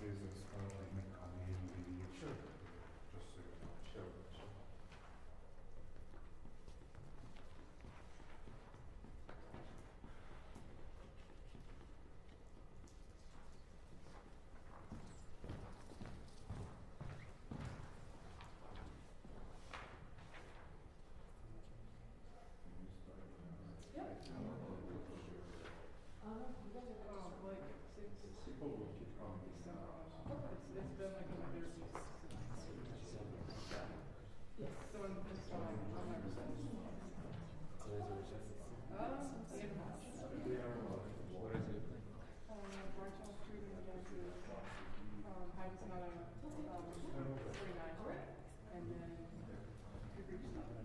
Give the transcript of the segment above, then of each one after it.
classes and stuff, they may come in maybe just so you know. Sure. People will keep coming. It's been like in my 30s. Yes. So I'm just on my results. What is it? Marginal student against height is not a 49, and then degree stuff.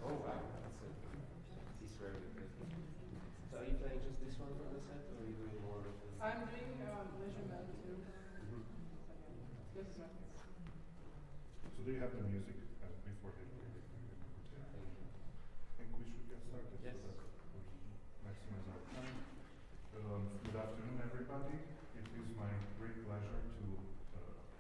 Oh wow, that's it. He's very good. So are you playing just this one for the set, or are you doing more of them? I'm doing Leisure Men too. This is my piece. So do you have the music before they I think we should get started. Yes. So that we maximize our time. Good afternoon, everybody. It is my great pleasure to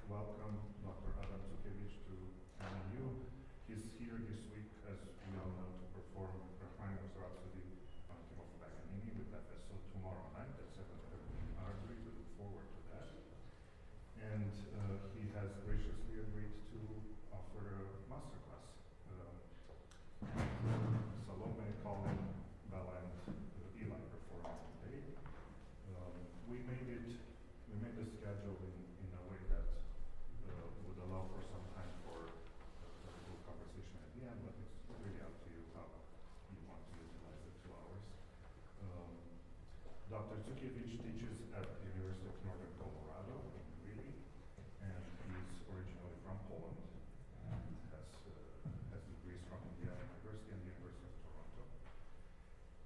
welcome Dr. Adam Zukiewicz to MNU. He's here this week, as we all know, to perform Rachmaninoff's Rhapsody on the theme of Paganini with FSO tomorrow night at 7:30 in Arbury. We look forward to that. And he has graciously agreed to offer a masterclass. Salome, Colin, Bella, and Eli performing today. We made the schedule in a way that would allow for some time for a little conversation at the end, but it's really up to you how you want to utilize the 2 hours. Dr. Zukiewicz teaches at the University of Northern Colorado in Greeley, and he's originally from Poland and has degrees from Indiana University and the University of Toronto,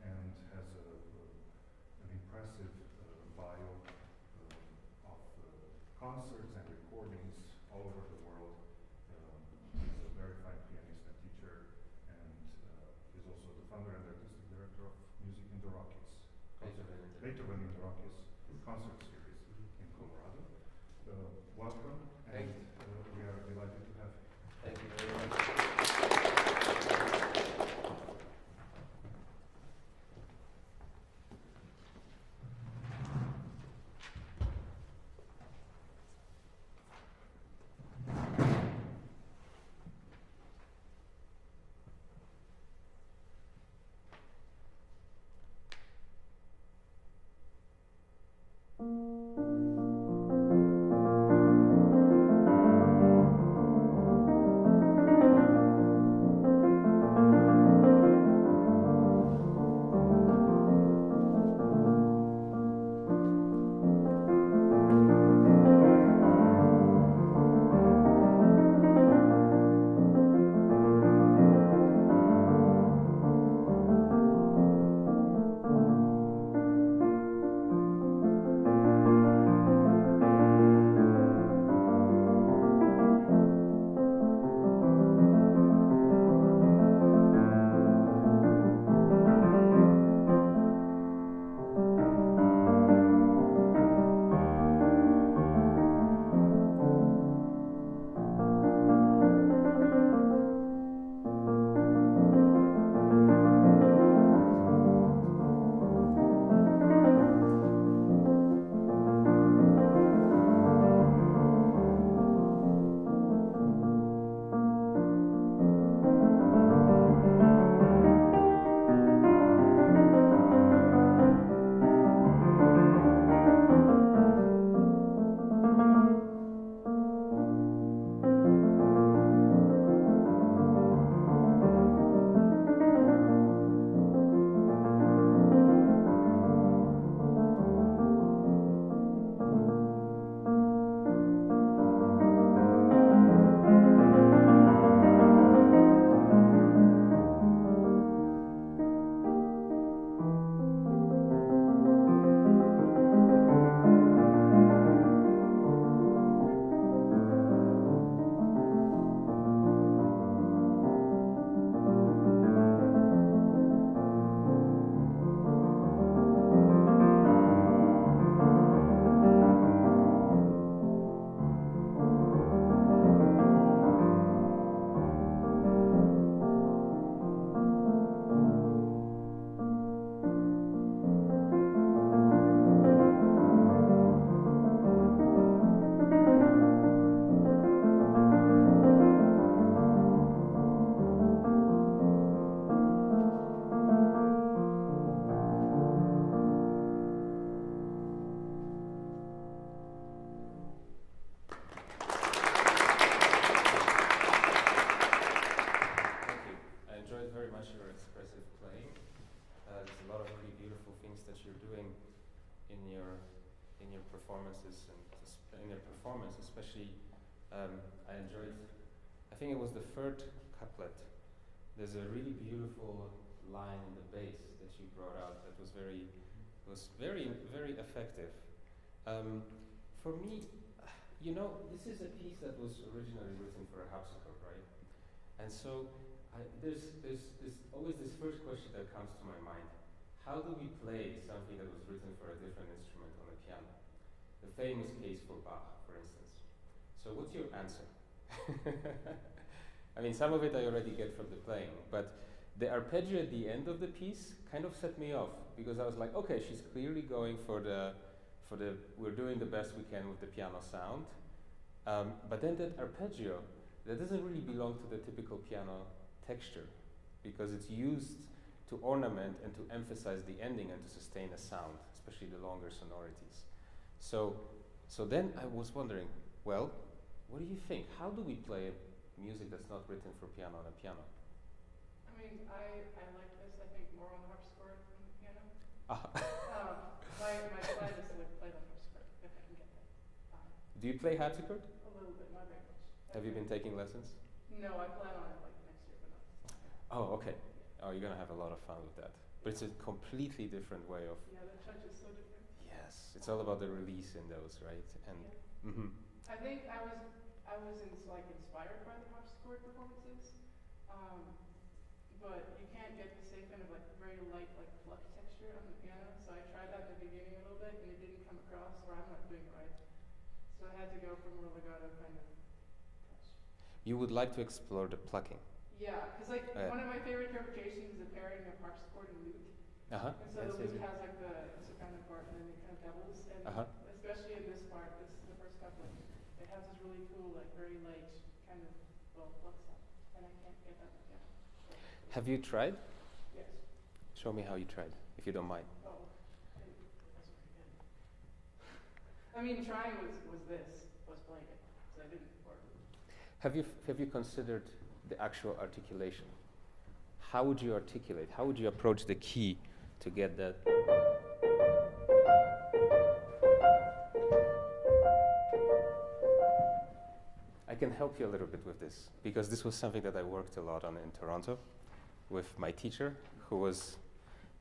and has an impressive bio of concerts and recordings all over the world. He's a very fine pianist and teacher, and he's also the founder and artistic director of Music in the Rockies. Beethoven in the Rockies concert series in Colorado. Welcome, and we are delighted to have you. Thank you very much. Thank you. your performances and in your performance, especially. I enjoyed. I think it was the third couplet. There's a really beautiful line in the bass that you brought out that was very effective. For me, you know, this is a piece that was originally written for a harpsichord, right? And so there's always this first question that comes to my mind. How do we play something that was written for a different instrument on the piano? The famous case for Bach, for instance. So what's your answer? I mean, some of it I already get from the playing, but the arpeggio at the end of the piece kind of set me off, because I was like, okay, she's clearly going for the we're doing the best we can with the piano sound, but then that arpeggio, that doesn't really belong to the typical piano texture, because it's used to ornament and to emphasize the ending and to sustain a sound, especially the longer sonorities. So then I was wondering, well, what do you think? How do we play music that's not written for piano on a piano? I mean, I like this, I think, more on the harpsichord than the piano. My plan is to play the harpsichord, if I can get that. Do you play harpsichord? A little bit, not very much. Have you been taking lessons? No, I plan on it like next year, but not this time. Oh, okay. Oh, you're gonna have a lot of fun with that. But it's a completely different way of. Yeah, the touch is so different. Yes, it's all about the release in those, right? And I think I was inspired by the harpsichord performances, but you can't get the same kind of like very light like pluck texture on the piano. So I tried that in the beginning a little bit, and it didn't come across, or I'm not doing it right. So I had to go for more legato kind of touch. You would like to explore the plucking. Yeah, because like one of my favorite interpretations is the pairing of harpsichord and lute. And so the lute has like the soprano part, and then it kind of doubles. And especially in this part, this is the first couplet. It has this really cool, like very light kind of pluck sound, and I can't get that again. Have you tried? Yes. Show me how you tried, if you don't mind. Oh, that's pretty good. I mean, trying was playing it, so I didn't work. Have you considered the actual articulation? How would you articulate? How would you approach the key to get that? I can help you a little bit with this, because this was something that I worked a lot on in Toronto with my teacher, who was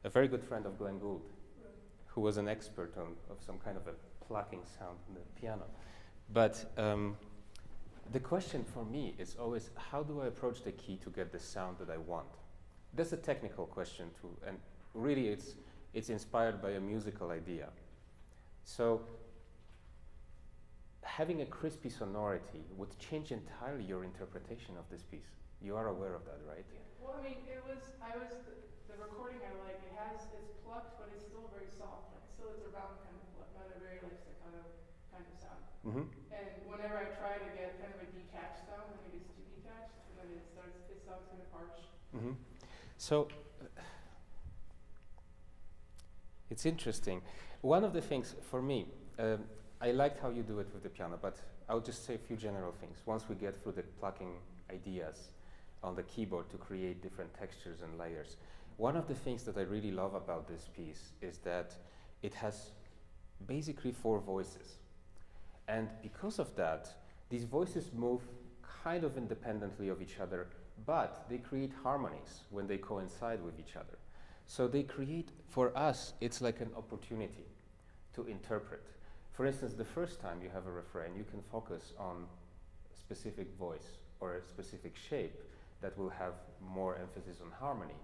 a very good friend of Glenn Gould, who was an expert of some kind of a plucking sound in the piano. But the question for me is always, how do I approach the key to get the sound that I want? That's a technical question too, and really it's inspired by a musical idea. So having a crispy sonority would change entirely your interpretation of this piece. You are aware of that, right? Yeah. Well, I mean, the recording I like, it's plucked, but it's still very soft. Like still it's a round kind of pluck, not a very like staccato kind of sound. And whenever I try to get kind of a detached sound, I think it's too detached, and then it sounds kind of harsh. So it's interesting. One of the things for me, I liked how you do it with the piano, but I'll just say a few general things. Once we get through the plucking ideas on the keyboard to create different textures and layers, one of the things that I really love about this piece is that it has basically 4 voices. And because of that, these voices move kind of independently of each other, but they create harmonies when they coincide with each other. So they create, for us, it's like an opportunity to interpret. For instance, the first time you have a refrain, you can focus on a specific voice or a specific shape that will have more emphasis on harmony.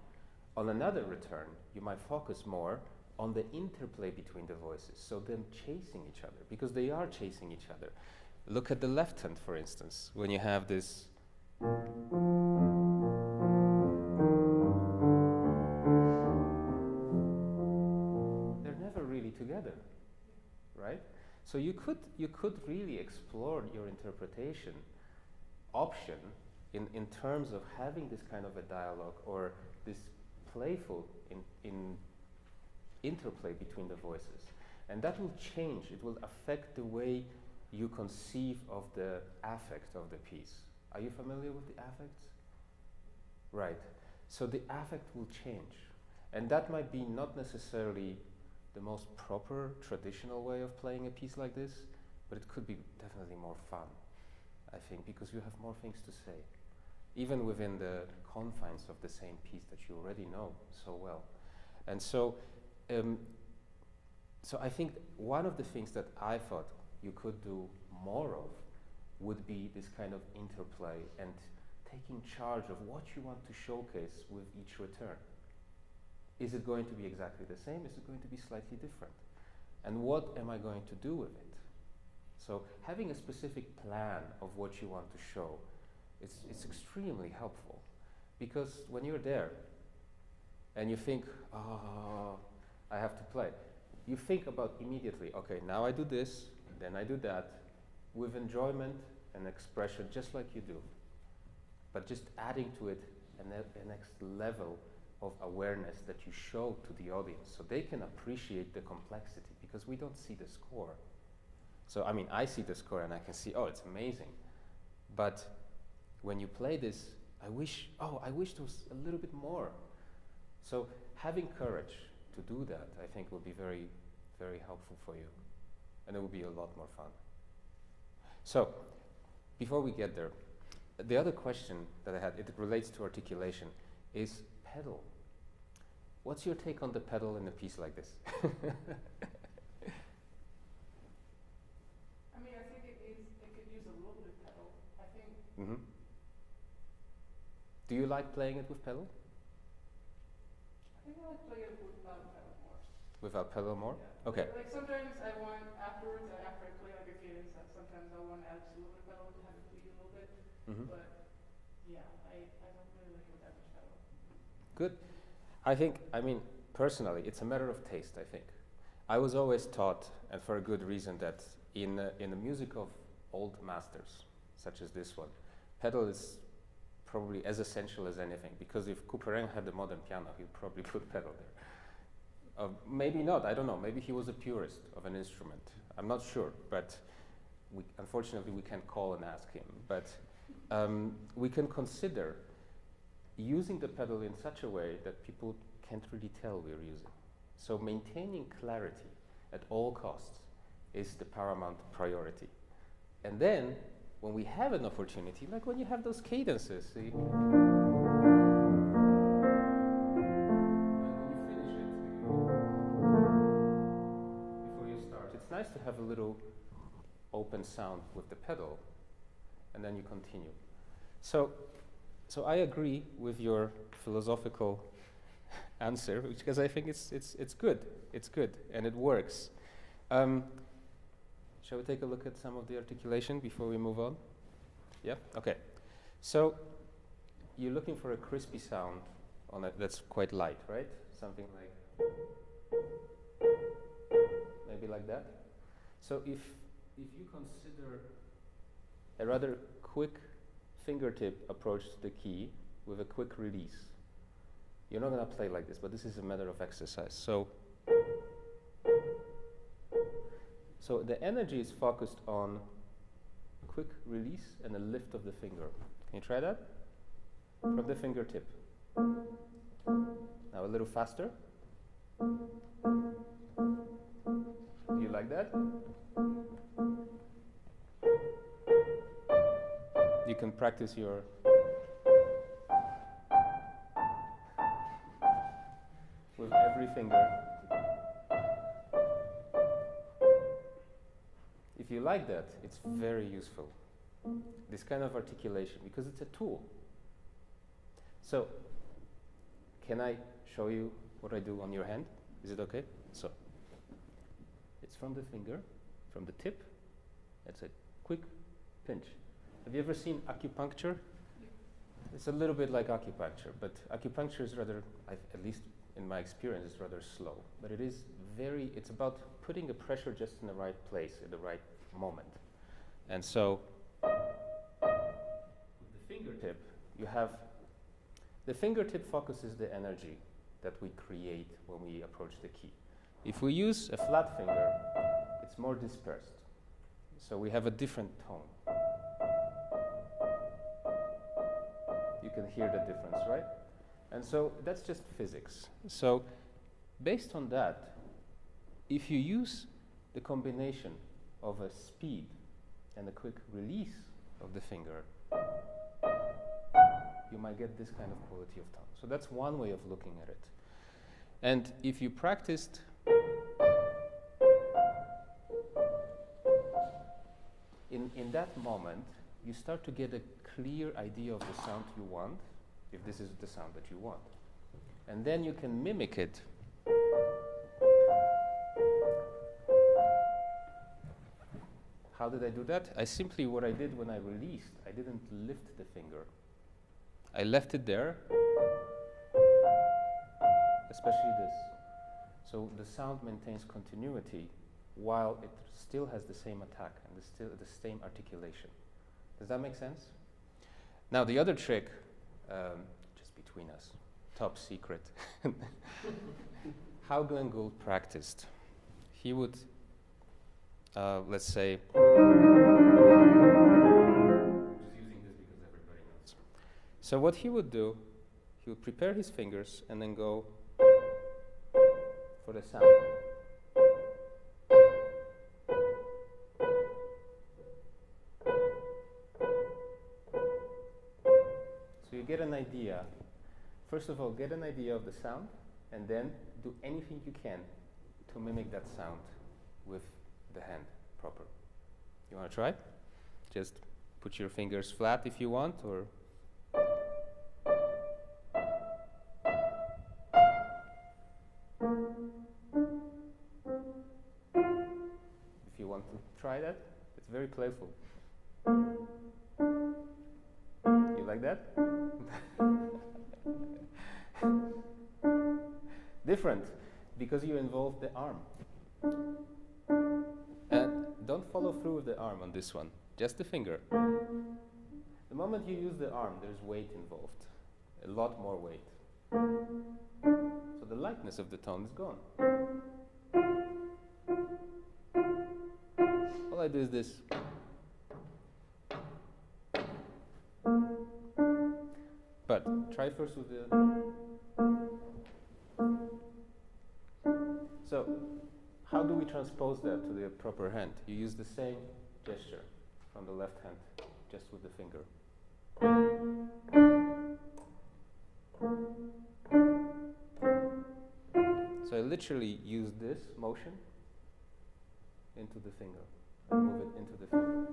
On another return, you might focus more on the interplay between the voices, so them chasing each other, because they are chasing each other. Look at the left hand, for instance, when you have this. They're never really together, right? So you could really explore your interpretation option in terms of having this kind of a dialogue or this playful interplay between the voices. And that will change, it will affect the way you conceive of the affect of the piece. Are you familiar with the affects? Right. So the affect will change. And that might be not necessarily the most proper, traditional way of playing a piece like this, but it could be definitely more fun, I think, because you have more things to say, even within the confines of the same piece that you already know so well. And so, so I think one of the things that I thought you could do more of would be this kind of interplay and taking charge of what you want to showcase with each return. Is it going to be exactly the same? Is it going to be slightly different? And what am I going to do with it? So having a specific plan of what you want to show, it's extremely helpful. Because when you're there and you think, oh, I have to play, you think about immediately, okay, now I do this, then I do that, with enjoyment and expression, just like you do. But just adding to it a next level of awareness that you show to the audience so they can appreciate the complexity, because we don't see the score. So, I mean, I see the score and I can see, oh, it's amazing. But when you play this, I wish there was a little bit more. So having courage to do that, I think, will be very, very helpful for you. And it will be a lot more fun. So, before we get there, the other question that I had, it relates to articulation, is pedal. What's your take on the pedal in a piece like this? I mean, I think it could use a little bit of pedal. I think. Mm-hmm. Do you like playing it with pedal? I think I like playing it without pedal more. Without pedal more? Yeah. Okay. Like sometimes I want afterwards, after I play like a cadence, sometimes I want to add just a little bit of pedal to have it bleed a little bit. Mm-hmm. But yeah, I don't really like it with that much pedal. Good. I mean, personally, it's a matter of taste, I think. I was always taught, and for a good reason, that in the music of old masters, such as this one, pedal is probably as essential as anything, because if Couperin had a modern piano, he'd probably put pedal there. Maybe not, I don't know, maybe he was a purist of an instrument. I'm not sure, but unfortunately we can't call and ask him. But we can consider using the pedal in such a way that people can't really tell we're using. So maintaining clarity at all costs is the paramount priority. And then, when we have an opportunity, like when you have those cadences, see? And when you finish it, before you start, it's nice to have a little open sound with the pedal, and then you continue. So I agree with your philosophical answer, because I think it's good. It's good, and it works. Shall we take a look at some of the articulation before we move on? Yeah? Okay. So you're looking for a crispy sound on it that's quite light, right? Something like, maybe like that. So if you consider a rather quick fingertip approach to the key with a quick release, you're not going to play like this, but this is a matter of exercise. So the energy is focused on quick release and a lift of the finger. Can you try that? From the fingertip. Now a little faster. Do you like that? You can practice your with every finger. If you like that, it's very useful, this kind of articulation, because it's a tool. So, can I show you what I do on your hand? Is it okay? So, it's from the finger, from the tip. It's a quick pinch. Have you ever seen acupuncture? It's a little bit like acupuncture, but acupuncture is rather, at least in my experience, is rather slow. But it is it's about putting the pressure just in the right place at the right moment. And so, with the fingertip, you have, the fingertip focuses the energy that we create when we approach the key. If we use a flat finger, it's more dispersed. So we have a different tone. You can hear the difference, right? And so that's just physics. So based on that, if you use the combination of a speed and a quick release of the finger, you might get this kind of quality of tone. So that's one way of looking at it. And if you practiced in that moment, you start to get a clear idea of the sound you want, if this is the sound that you want. And then you can mimic it How did I do that? What I did when I released, I didn't lift the finger. I left it there, especially this. So the sound maintains continuity while it still has the same attack and the same articulation. Does that make sense? Now the other trick, just between us, top secret. How Glenn Gould practiced. He would, let's say, just using this because everybody knows. So what he would do, he would prepare his fingers and then go for the sound. So you get an idea. First of all, get an idea of the sound, and then do anything you can to mimic that sound with the hand proper. You want to try? Just put your fingers flat if you want, or if you want to try that, it's very playful. You like that? Different, because you involve the arm. And don't follow through with the arm on this one, just the finger. The moment you use the arm, there's weight involved, a lot more weight. So the lightness of the tone is gone. All I do is this. But try first with the... So, how do we transpose that to the proper hand? You use the same gesture from the left hand, just with the finger. So I literally use this motion into the finger, move it into the finger.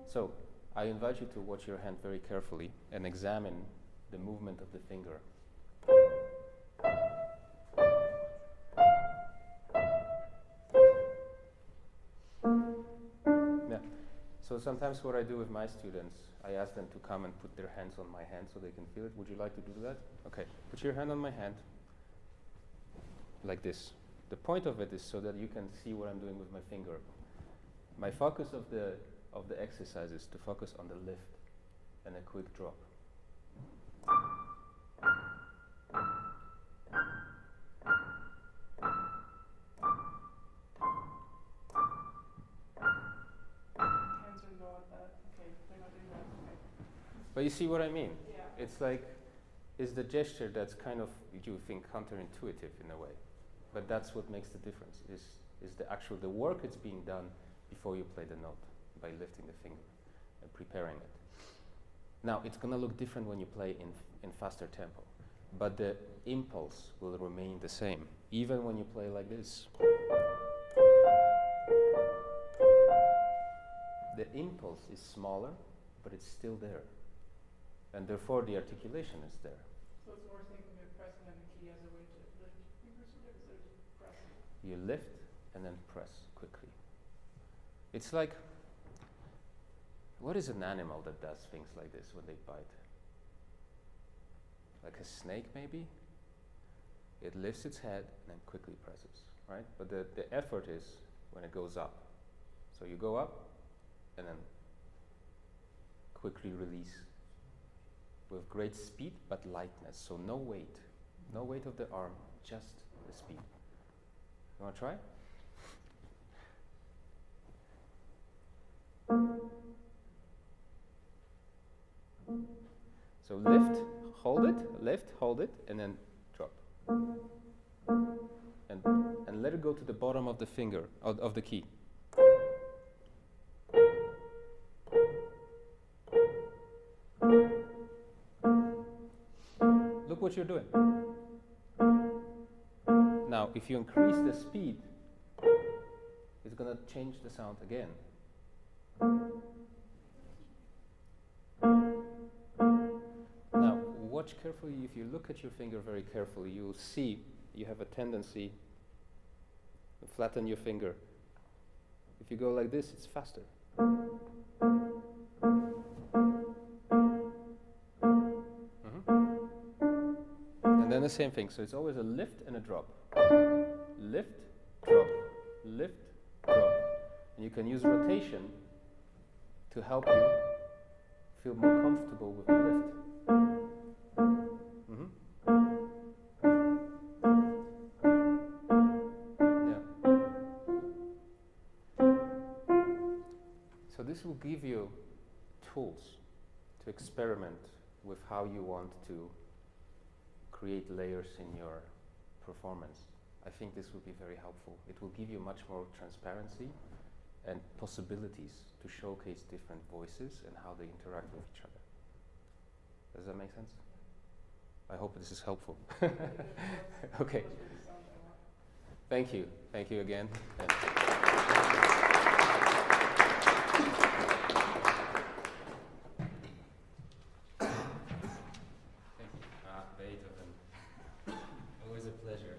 So I invite you to watch your hand very carefully and examine the movement of the finger. Yeah. So sometimes what I do with my students, I ask them to come and put their hands on my hand so they can feel it. Would you like to do that? Okay. Put your hand on my hand, like this. The point of it is so that you can see what I'm doing with my finger. My focus of the exercise is to focus on the lift and a quick drop. But you see what I mean? Yeah. It's like, it's the gesture that's kind of, you think, counterintuitive in a way. But that's what makes the difference, is the work that's being done before you play the note, by lifting the finger and preparing it. Now, it's going to look different when you play in faster tempo, but the impulse will remain the same, even when you play like this. The impulse is smaller, but it's still there. And therefore, the articulation is there. So it's more thinking of pressing on the key as a way to lift fingers instead of pressing. You lift and then press quickly. It's like, what is an animal that does things like this when they bite? Like a snake, maybe? It lifts its head and then quickly presses, right? But the effort is when it goes up. So you go up and then quickly release with great speed but lightness. So no weight of the arm, just the speed. You want to try? So lift, hold it, and then drop. And let it go to the bottom of the finger, of the key. Look what you're doing. Now, if you increase the speed, it's going to change the sound again. Now, watch carefully. If you look at your finger very carefully, you'll see you have a tendency to flatten your finger. If you go like this, it's faster. And then the same thing. So it's always a lift and a drop. Lift, drop, lift, drop. And you can use rotation to help you feel more comfortable with the lift. So this will give you tools to experiment with how you want to create layers in your performance. I think this will be very helpful. It will give you much more transparency and possibilities to showcase different voices and how they interact with each other. Does that make sense? I hope this is helpful. Okay. Thank you. Thank you again. Beethoven. Always a pleasure.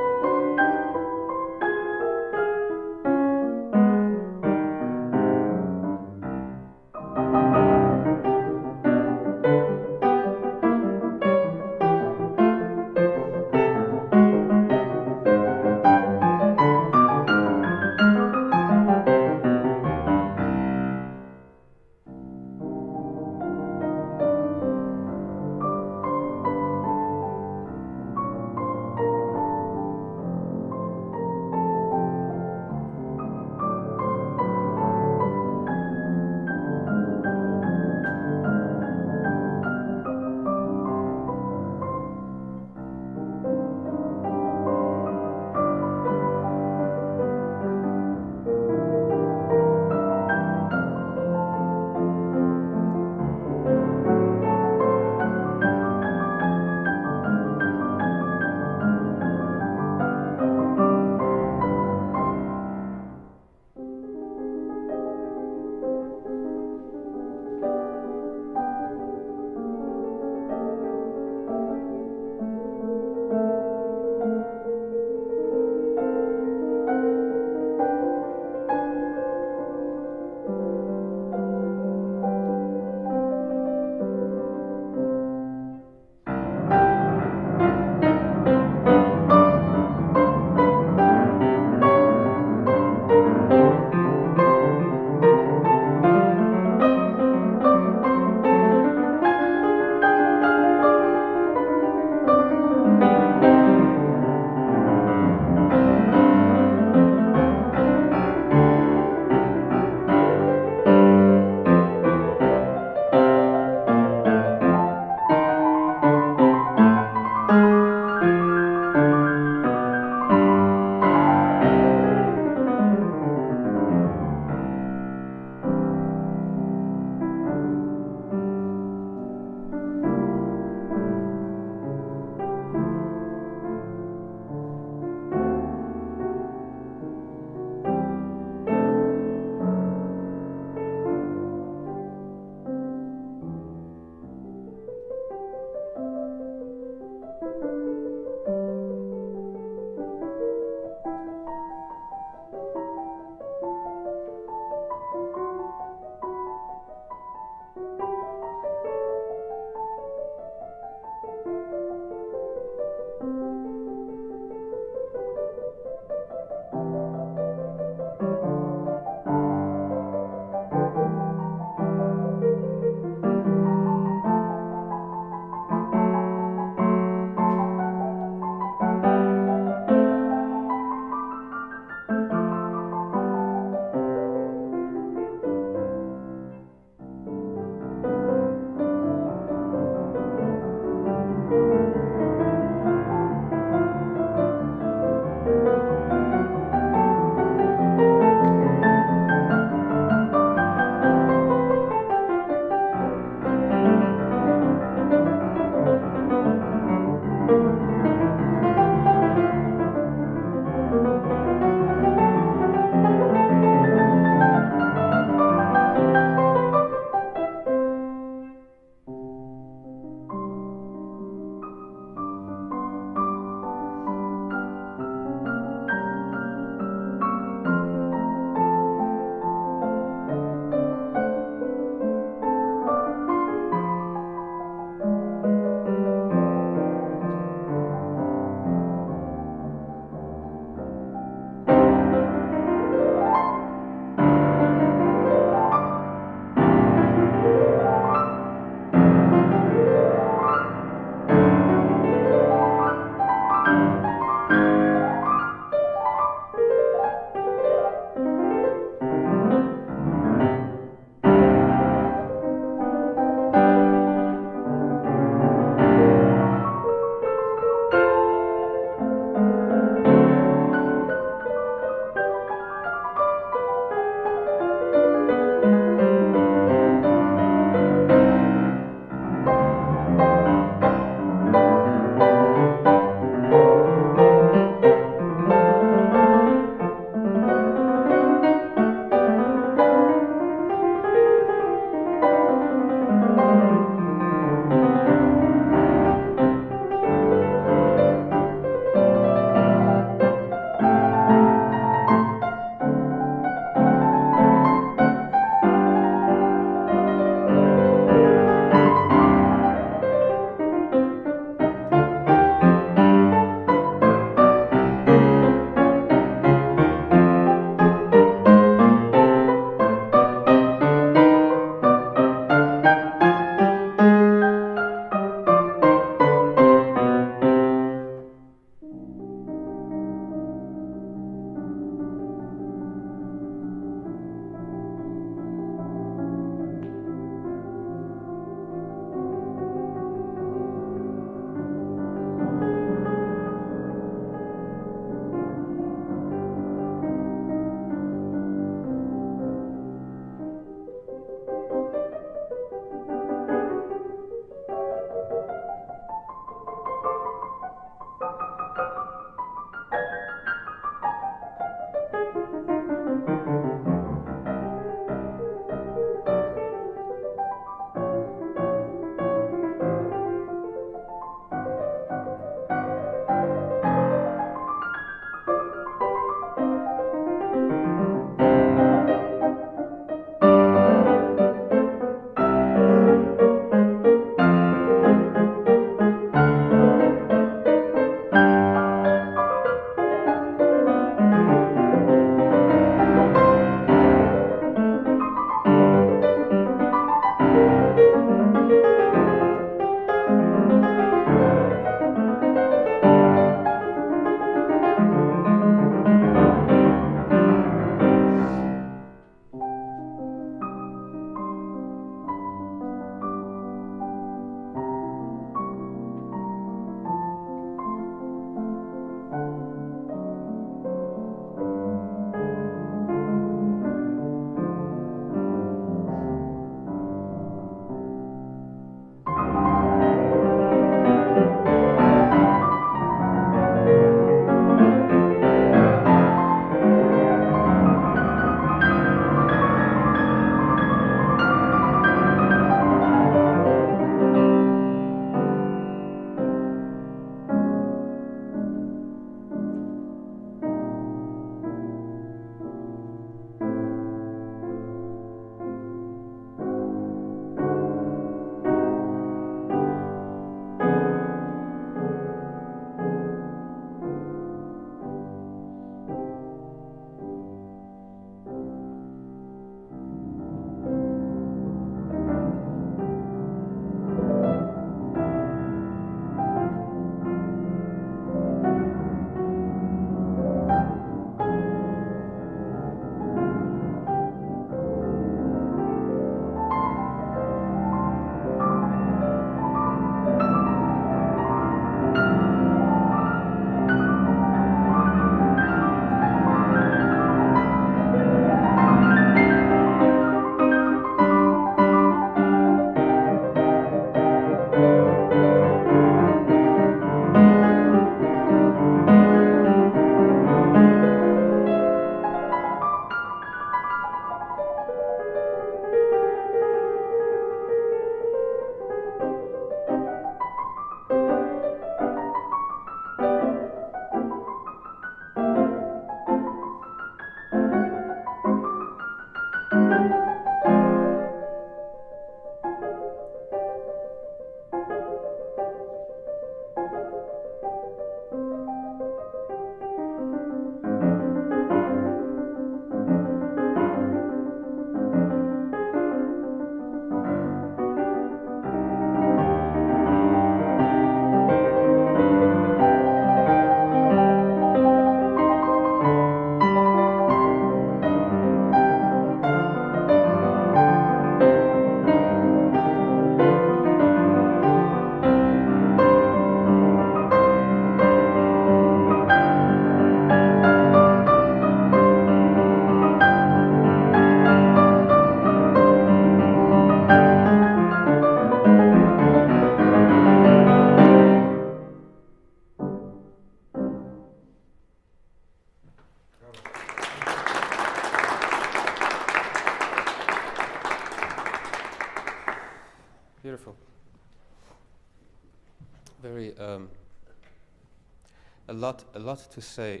lot to say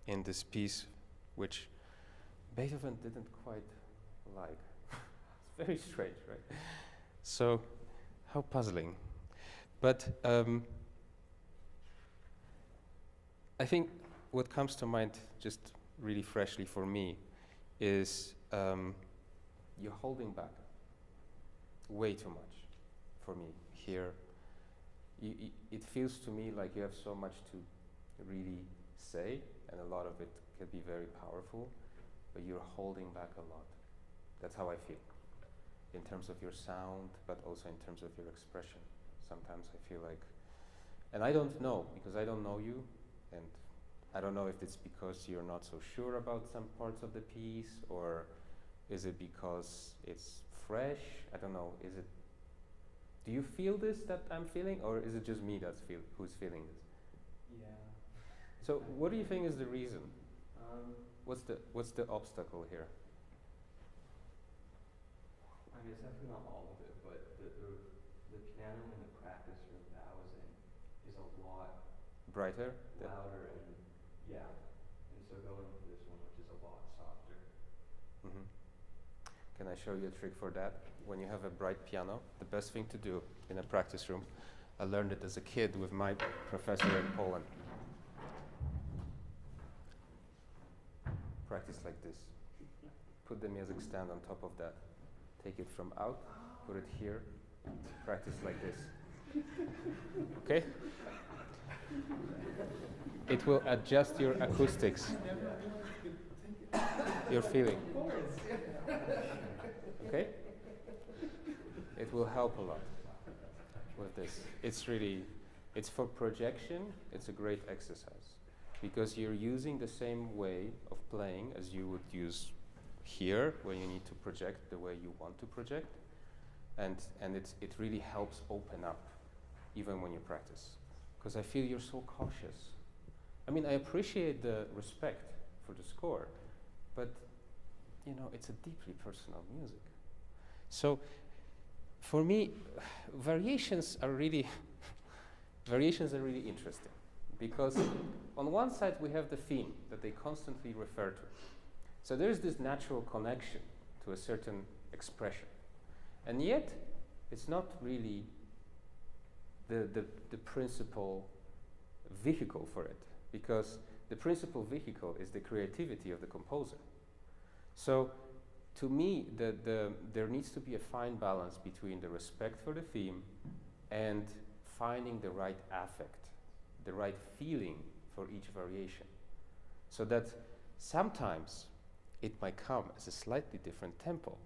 in this piece, which Beethoven didn't quite like. It's very strange, right? So, how puzzling. But I think what comes to mind just really freshly for me is you're holding back way too much for me here. It feels to me like you have so much to really say, and a lot of it can be very powerful, but you're holding back a lot. That's how I feel, in terms of your sound, but also in terms of your expression. Sometimes I feel like, and I don't know, because I don't know you, and I don't know if it's because you're not so sure about some parts of the piece, or is it because it's fresh? I don't know. Is it? Do you feel this that I'm feeling, or is it just me who's feeling this? Yeah. So, what do you think is the reason? What's the obstacle here? I mean, it's definitely not all of it, but the piano in the practice room that I was in is a lot brighter, louder, and yeah. And so going to this one, which is a lot softer. Mm-hmm. Can I show you a trick for that? When you have a bright piano, the best thing to do in a practice room, I learned it as a kid with my professor in Poland. Practice like this. Put the music stand on top of that. Take it from out, put it here, practice like this. Okay? It will adjust your acoustics. Your feeling. Okay? It will help a lot with this. It's for projection, it's a great exercise. Because you're using the same way of playing as you would use here, where you need to project the way you want to project. And it really helps open up, even when you practice. Because I feel you're so cautious. I mean, I appreciate the respect for the score, but, you know, it's a deeply personal music. So, for me, variations are really interesting, because on one side we have the theme that they constantly refer to. So there's this natural connection to a certain expression, and yet it's not really the principal vehicle for it, because the principal vehicle is the creativity of the composer. So to me, there needs to be a fine balance between the respect for the theme and finding the right affect, the right feeling for each variation. So that sometimes it might come as a slightly different tempo.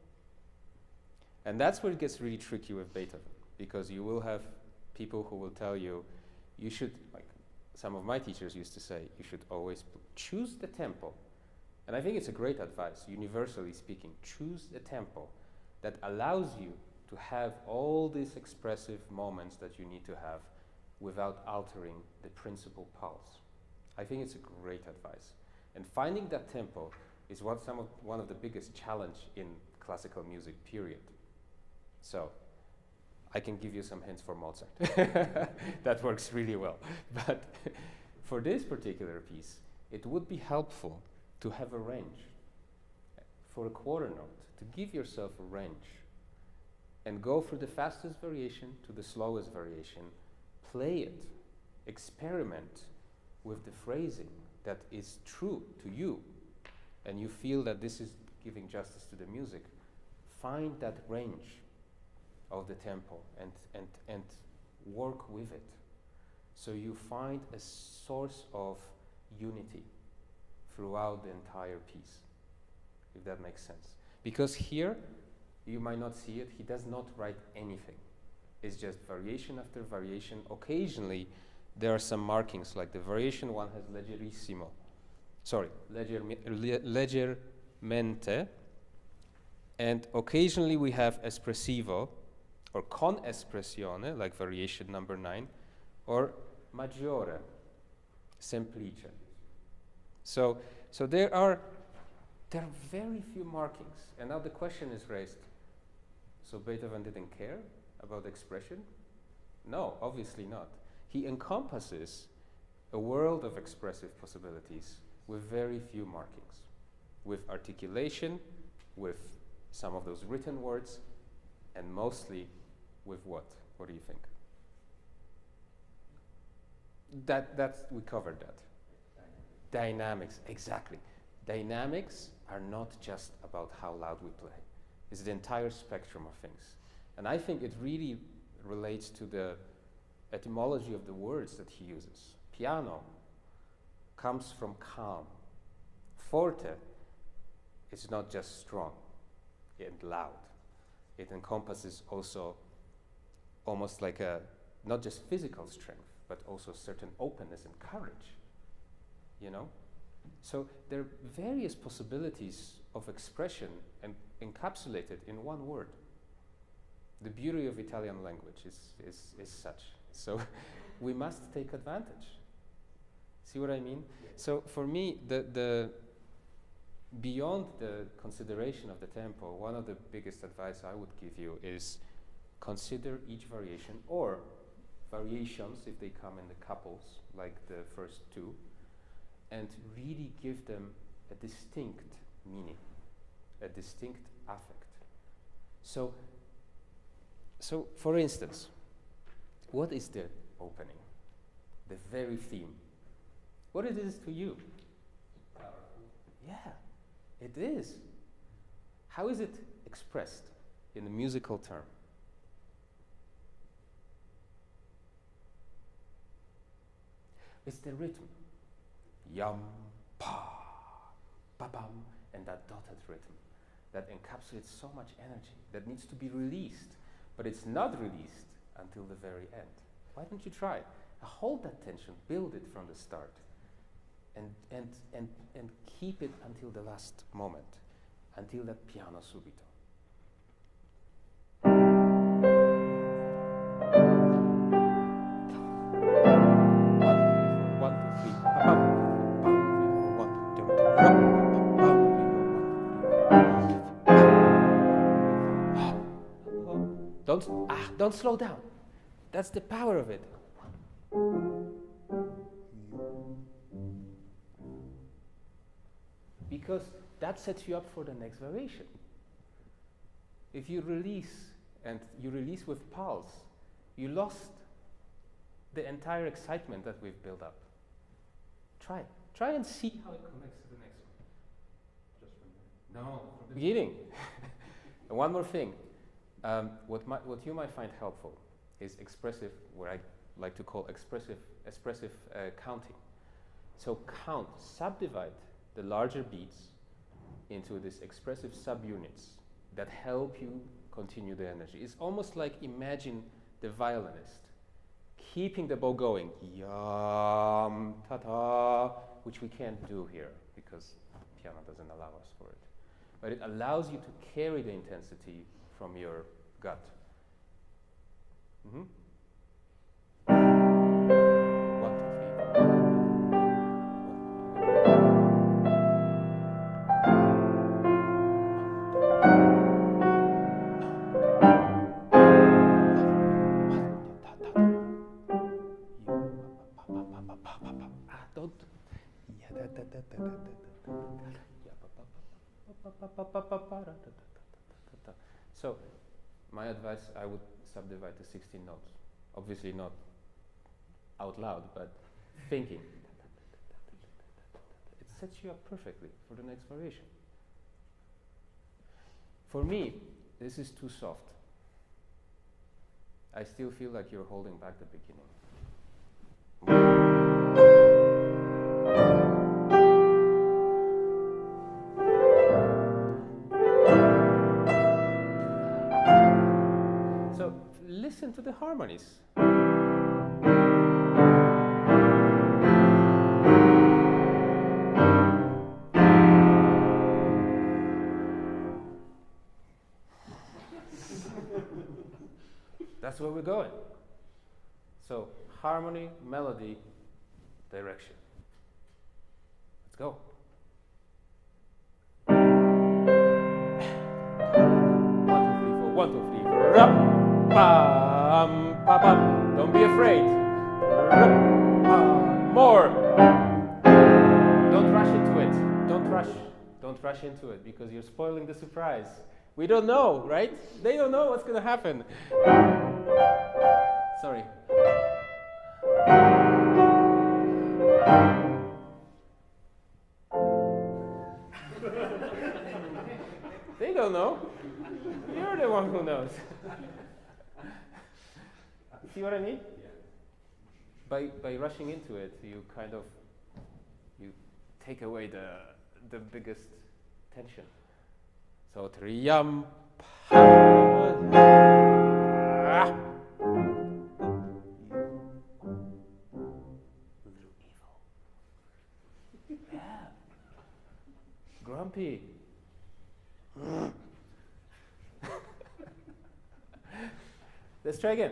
And that's where it gets really tricky with Beethoven, because you will have people who will tell you, you should, like some of my teachers used to say, you should always choose the tempo. And I think it's a great advice, universally speaking. Choose a tempo that allows you to have all these expressive moments that you need to have without altering the principal pulse. I think it's a great advice. And finding that tempo is one of the biggest challenge in classical music, period. So, I can give you some hints for Mozart. That works really well. But for this particular piece, it would be helpful to have a range. For a quarter note, to give yourself a range and go for the fastest variation to the slowest variation, play it, experiment with the phrasing that is true to you, and you feel that this is giving justice to the music. Find that range of the tempo and work with it, so you find a source of unity throughout the entire piece, if that makes sense. Because here, you might not see it, he does not write anything. It's just variation after variation. Occasionally, there are some markings, like the variation one has leggermente, and occasionally we have espressivo, or con espressione, like variation number 9, or maggiore, semplice. So there are very few markings, and now the question is raised. So Beethoven didn't care about expression? No, obviously not. He encompasses a world of expressive possibilities with very few markings, with articulation, with some of those written words, and mostly with what? What do you think? We covered that. Dynamics, exactly. Dynamics are not just about how loud we play. It's the entire spectrum of things. And I think it really relates to the etymology of the words that he uses. Piano comes from calm. Forte is not just strong and loud. It encompasses also almost like not just physical strength, but also certain openness and courage, you know? So there are various possibilities of expression and encapsulated in one word. The beauty of Italian language is such. So we must take advantage. See what I mean? Yeah. So for me, the beyond the consideration of the tempo, one of the biggest advice I would give you is consider each variation, or variations if they come in the couples, like the first two, and really give them a distinct meaning, a distinct affect. So for instance, what is the opening? The very theme. What it is to you? Powerful. Yeah, it is. How is it expressed in a musical term? It's the rhythm. Yum, pa, ba-bum, and that dotted rhythm that encapsulates so much energy that needs to be released, but it's not released until the very end. Why don't you try? Hold that tension, build it from the start, and keep it until the last moment, until that piano subito. Don't slow down. That's the power of it. Because that sets you up for the next variation. If you release, and you release with pulse, you lost the entire excitement that we've built up. Try and see how it connects to the next one. Just from there. No, from the beginning. And one more thing. What you might find helpful is expressive, what I like to call expressive counting. So subdivide the larger beats into these expressive subunits that help you continue the energy. It's almost like imagine the violinist keeping the bow going, yum, ta-ta, which we can't do here because piano doesn't allow us for it. But it allows you to carry the intensity from your gut. Mm-hmm. 1, 2, 3, 4. So, my advice, I would subdivide to 16 notes. Obviously not out loud, but thinking. It sets you up perfectly for the next variation. For me, this is too soft. I still feel like you're holding back the beginning. Listen to the harmonies. That's where we're going. So, harmony, melody, direction. Let's go. 1, 2, 3, 4. Bam, ba, bam. Don't be afraid. More. Don't rush into it because you're spoiling the surprise. We don't know, right? They don't know what's going to happen. Sorry. They don't know. You're the one who knows. See what I mean? Yeah. By rushing into it, you kind of take away the biggest tension. So triyam little evil. Yeah. Grumpy. Let's try again.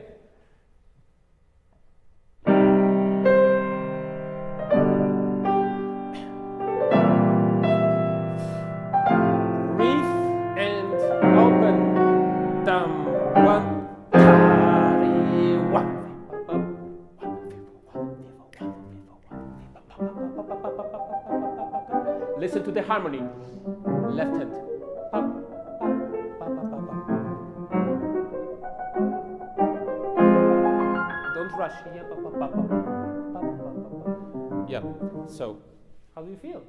Listen to the harmony. Left hand. Don't rush. Yeah. So, how do you feel?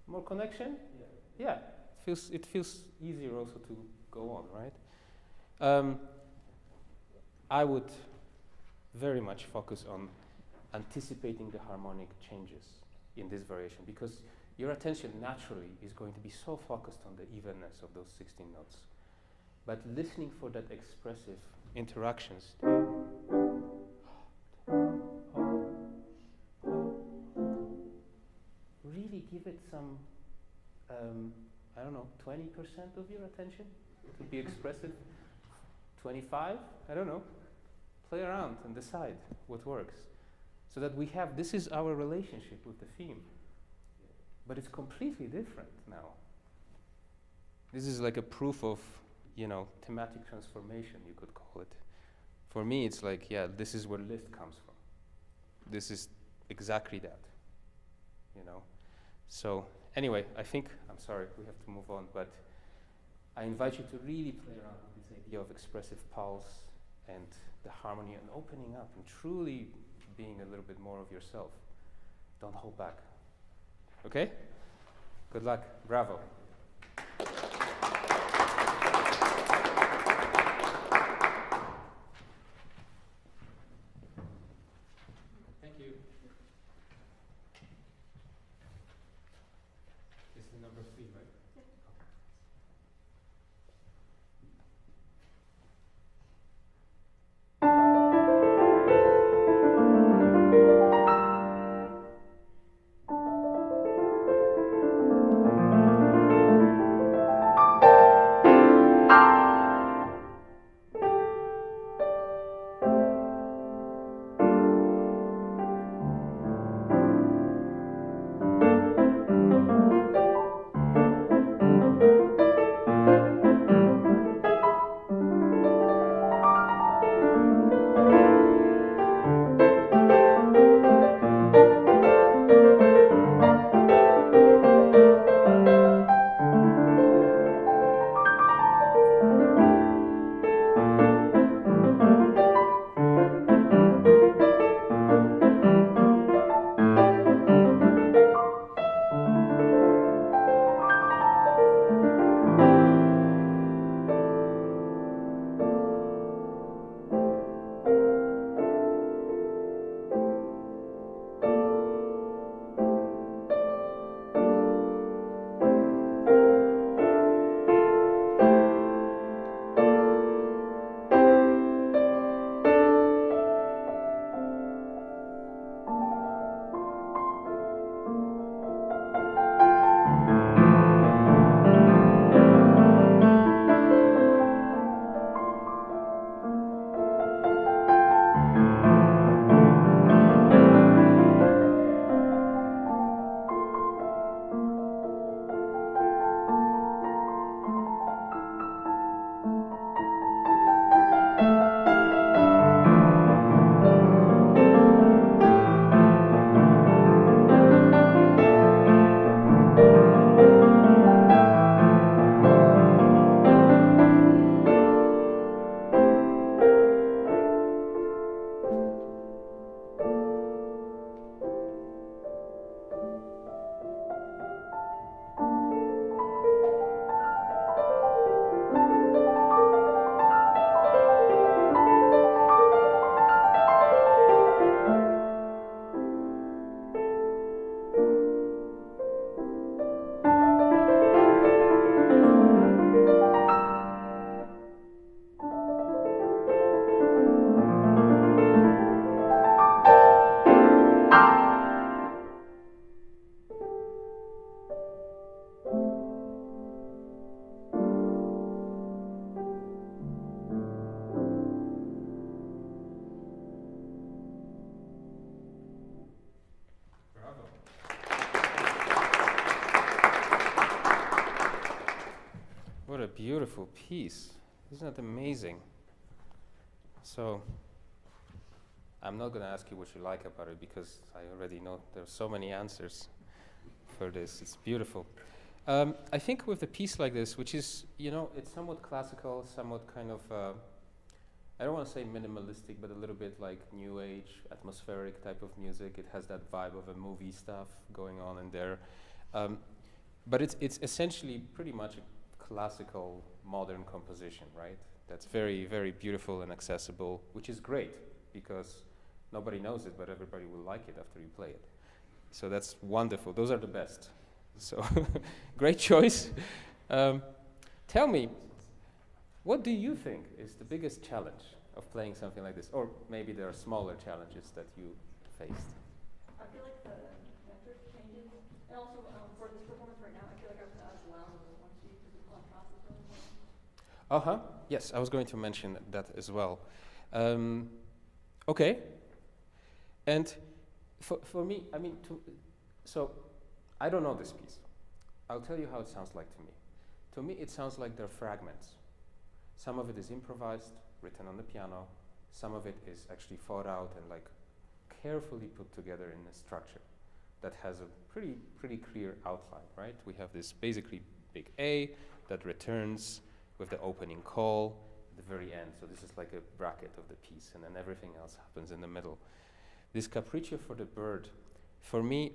More connection? Yeah. It feels easier also to go on, right? I would very much focus on anticipating the harmonic changes in this variation, because your attention naturally is going to be so focused on the evenness of those 16 notes. But listening for that expressive interactions, really give it some, 20% of your attention to be expressive, 25, I don't know. Play around and decide what works. So that we have, this is our relationship with the theme. But it's completely different now. This is like a proof of, thematic transformation, you could call it. For me, it's like, this is where Liszt comes from. This is exactly that, So anyway, I'm sorry, we have to move on, but I invite you to really play around with this idea of expressive pulse and the harmony and opening up and truly being a little bit more of yourself. Don't hold back. Okay? Good luck. Bravo. Thank you. This is number 3, right? beautiful piece. Isn't that amazing? So, I'm not going to ask you what you like about it because I already know there are so many answers for this. It's beautiful. I think with a piece like this, which is, you know, it's somewhat classical, somewhat kind of, I don't want to say minimalistic, but a little bit like new age, atmospheric type of music. It has that vibe of a movie stuff going on in there. But it's essentially pretty much a classical modern composition, right? That's very, very beautiful and accessible, which is great because nobody knows it, but everybody will like it after you play it. So that's wonderful. Those are the best. So great choice. Tell me, what do you think is the biggest challenge of playing something like this? Or maybe there are smaller challenges that you faced. I feel like the metric changes. And also for this performance right now, I feel like I was not as loud as I want to because it's on classical. Yes, I was going to mention that as well. Okay. And for me, I mean, so I don't know this piece. I'll tell you how it sounds like to me. To me, it sounds like they're fragments. Some of it is improvised, written on the piano. Some of it is actually thought out and like carefully put together in a structure that has a pretty clear outline, right? We have this basically big A that returns with the opening call at the very end. So this is like a bracket of the piece, and then everything else happens in the middle. This capriccio for the bird, for me,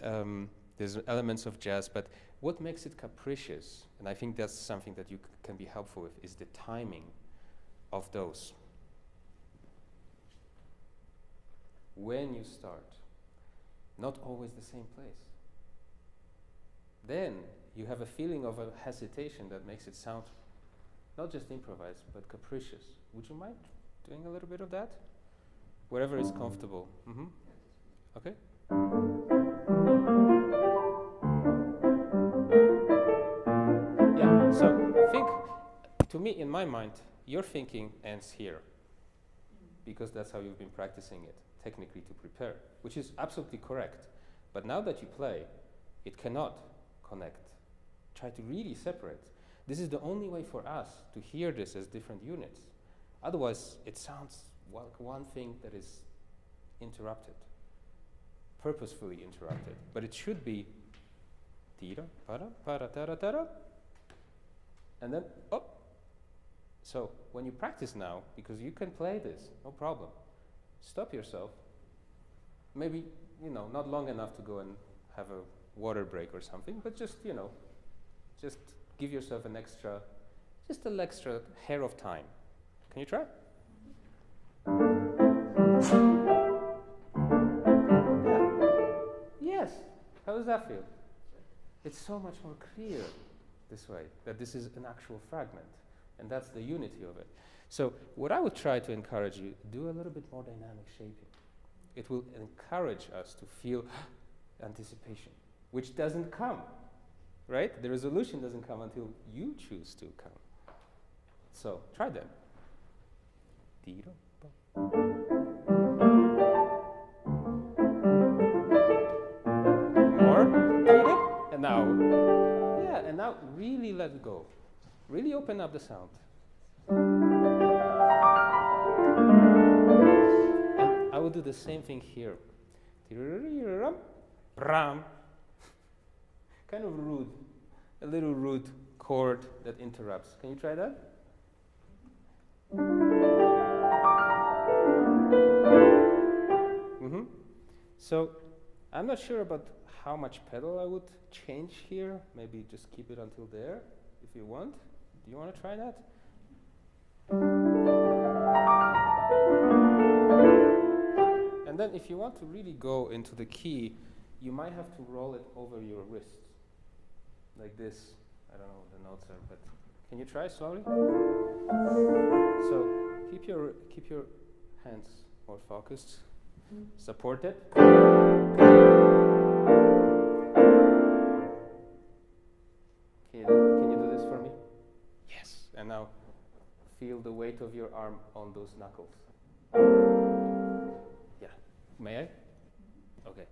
there's elements of jazz, but what makes it capricious, and I think that's something that you can be helpful with, is the timing of those. When you start, not always the same place. Then you have a feeling of a hesitation that makes it sound not just improvised, but capricious. Would you mind doing a little bit of that? Wherever is comfortable. Mm-hmm. Okay? Yeah, so think, to me, in my mind, your thinking ends here. Because that's how you've been practicing it, technically to prepare, which is absolutely correct. But now that you play, it cannot connect. Try to really separate. This is the only way for us to hear this as different units. Otherwise, it sounds like one thing that is interrupted, purposefully interrupted. But it should be tira, para, tara, tara, and then up. So when you practice now, because you can play this, no problem, stop yourself. Maybe, you know, not long enough to go and have a water break or something, but just, you know, just give yourself an extra, just an extra hair of time. Can you try? Yeah. Yes. How does that feel? It's so much more clear this way, that this is an actual fragment. And that's the unity of it. So what I would try to encourage you, do a little bit more dynamic shaping. It will encourage us to feel anticipation, which doesn't come, right? The resolution doesn't come until you choose to come. So try that. More. And now, yeah, and now really let go. Really open up the sound. And I will do the same thing here. Kind of rude, a little rude chord that interrupts. Can you try that? Mm-hmm. So I'm not sure about how much pedal I would change here. Maybe just keep it until there if you want. Do you want to try that? And then if you want to really go into the key, you might have to roll it over your wrist. Like this. I don't know what the notes are, but can you try slowly? So keep your hands more focused. Support it. Can you do this for me? Yes. And now feel the weight of your arm on those knuckles. Yeah. May I? Okay.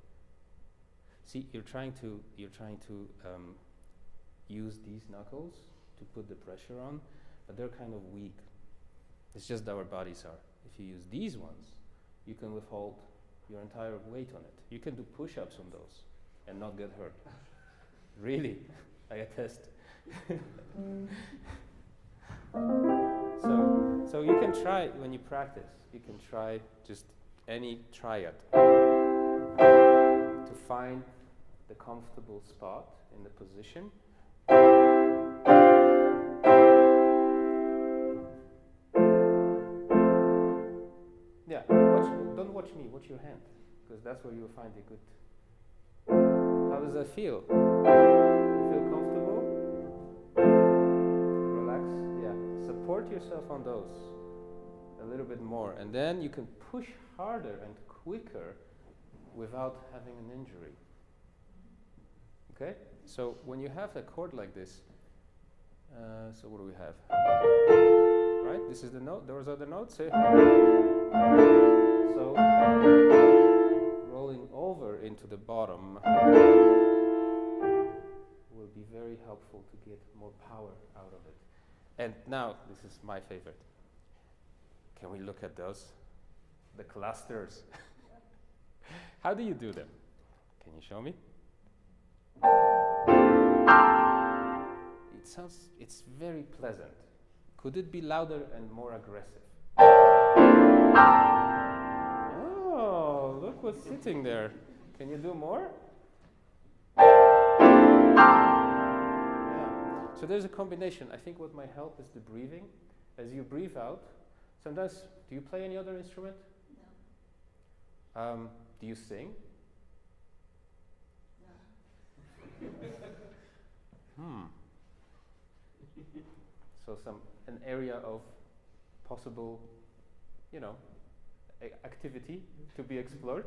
See, you're trying to use these knuckles to put the pressure on, but they're kind of weak. It's just our bodies are. If you use these ones, you can withhold your entire weight on it. You can do push-ups on those and not get hurt. Really, I attest. So you can try, when you practice, you can try just any triad to find the comfortable spot in the position. Yeah, don't watch me, watch your hand, because that's where you'll find a good. How does that feel? You feel comfortable? Relax, yeah. Support yourself on those a little bit more, and then you can push harder and quicker without having an injury. Okay? So when you have a chord like this, so what do we have? Right? This is the note, those are the notes. So rolling over into the bottom will be very helpful to get more power out of it. And now, this is my favorite. Can we look at those? The clusters. How do you do them? Can you show me? It's very pleasant. Could it be louder and more aggressive? Oh, look what's sitting there. Can you do more? Yeah. So there's a combination. I think what might help is the breathing. As you breathe out, sometimes, do you play any other instrument? No. Do you sing? No. So an area of possible, activity to be explored.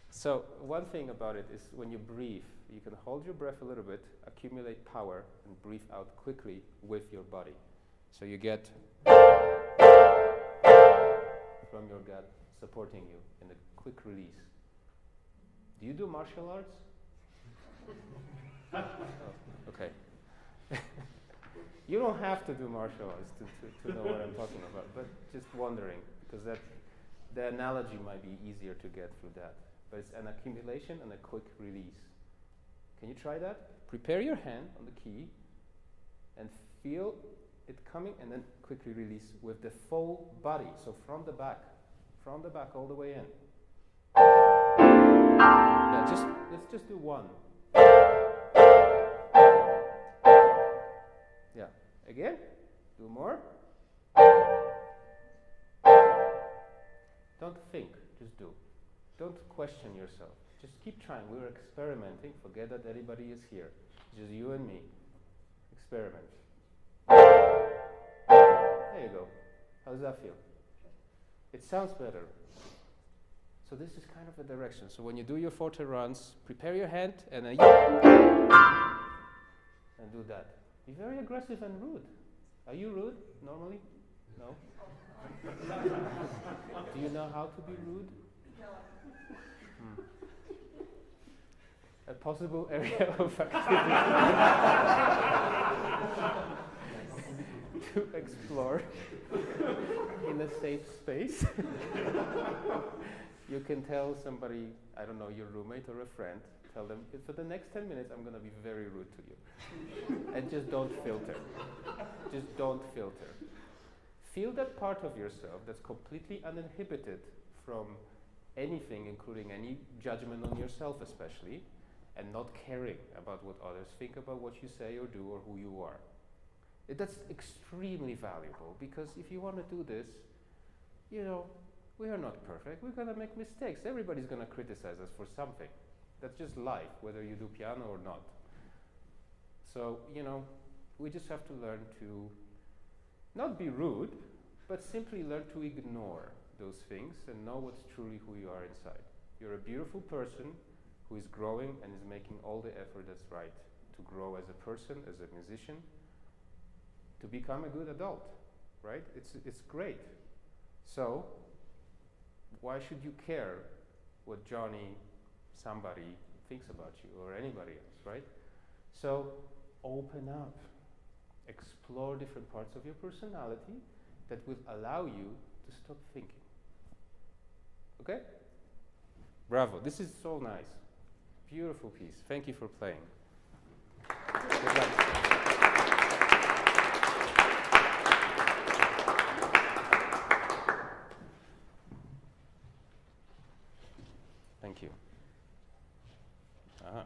So one thing about it is when you breathe, you can hold your breath a little bit, accumulate power, and breathe out quickly with your body. So you get from your gut supporting you in a quick release. Do you do martial arts? Oh, okay. You don't have to do martial arts to know what I'm talking about, but just wondering, because the analogy might be easier to get through that. But it's an accumulation and a quick release. Can you try that? Prepare your hand on the key and feel it coming, and then quickly release with the full body. So from the back all the way in. Yeah, let's just do one. Yeah, again, do more. Don't think, just do. Don't question yourself. Just keep trying. We're experimenting. Forget that anybody is here. Just you and me. Experiment. There you go. How does that feel? It sounds better. So this is kind of a direction. So when you do your forte runs, prepare your hand and then and do that. Be very aggressive and rude. Are you rude normally? No? Do you know how to be rude? No. A possible area of activity to explore in a safe space. You can tell somebody, I don't know, your roommate or a friend, tell them, for the next 10 minutes I'm going to be very rude to you. And just don't filter. Just don't filter. Feel that part of yourself that's completely uninhibited from anything, including any judgment on yourself especially, and not caring about what others think about what you say or do or who you are. That's extremely valuable, because if you want to do this, we are not perfect. We're going to make mistakes. Everybody's going to criticize us for something. That's just life, whether you do piano or not. So, we just have to learn to not be rude, but simply learn to ignore those things and know what's truly who you are inside. You're a beautiful person who is growing and is making all the effort that's right to grow as a person, as a musician, to become a good adult, right? It's great. So, why should you care what Johnny, somebody, thinks about you or anybody else, right? So, open up. explore different parts of your personality that will allow you to stop thinking. Okay? Bravo. This is so nice. Beautiful piece. Thank you for playing. Good luck. Thank you. Ah.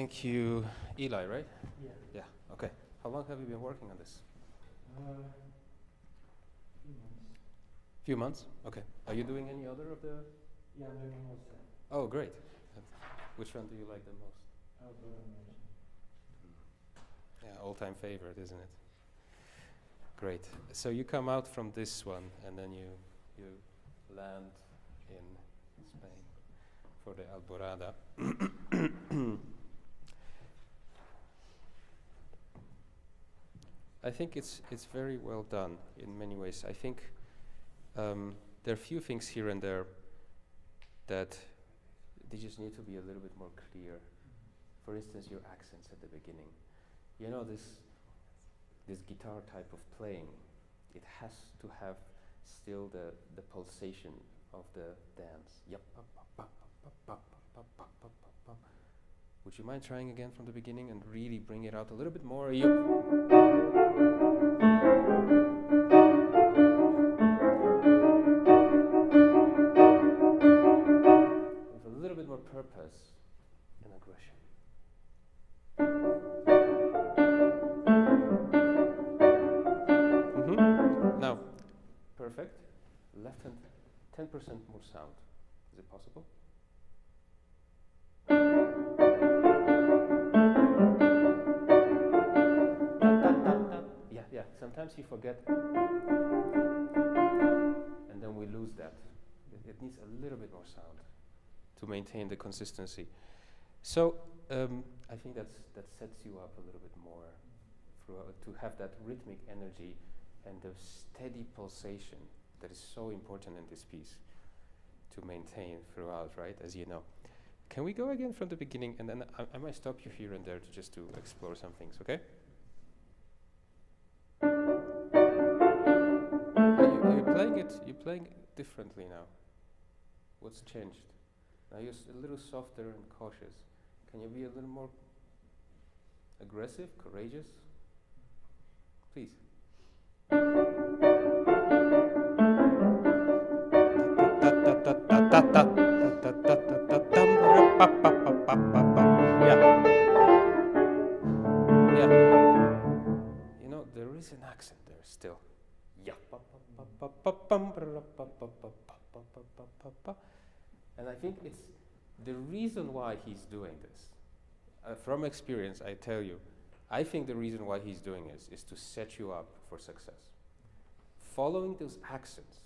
Thank you, Eli, right? Yeah. Yeah, okay. How long have you been working on this? Few months. Few months? Okay. Are you doing any other of the? Yeah, I'm doing most of Oh, great. Which one do you like the most? Yeah, all-time favorite, isn't it? Great. So you come out from this one, and then you land in Spain for the Alborada. I think it's very well done in many ways. I think there are a few things here and there that they just need to be a little bit more clear. For instance, your accents at the beginning. You know, this guitar type of playing, it has to have still the pulsation of the dance. Yep. Would you mind trying again from the beginning and really bring it out a little bit more? Yep. With a little bit more purpose and aggression. Now, perfect. Left hand, 10% more sound. Is it possible? Yeah. Sometimes you forget, and then we lose that. It needs a little bit more sound to maintain the consistency. So I think that sets you up a little bit more to have that rhythmic energy and the steady pulsation that is so important in this piece to maintain throughout, right? As you know. Can we go again from the beginning, and then I might stop you here and there to just to explore some things, okay? You're playing it differently now. What's changed? Now you're a little softer and cautious. Can you be a little more aggressive, courageous? Please. Yeah. You know, there is an accent there still. Yeah. And I think it's the reason why he's doing this. From experience, I tell you, I think the reason why he's doing this is to set you up for success. Following those accents,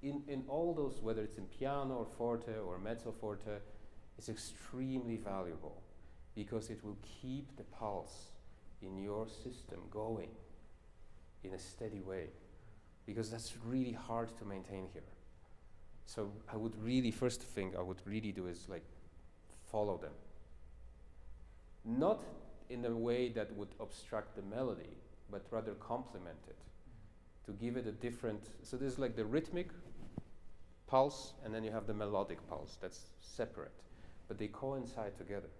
in all those, whether it's in piano or forte or mezzo forte, is extremely valuable because it will keep the pulse in your system going in a steady way, because that's really hard to maintain here. So I would really, first thing I would really do is like follow them. Not in a way that would obstruct the melody, but rather complement it, to give it a different, so there's like the rhythmic pulse, and then you have the melodic pulse, that's separate, but they coincide together.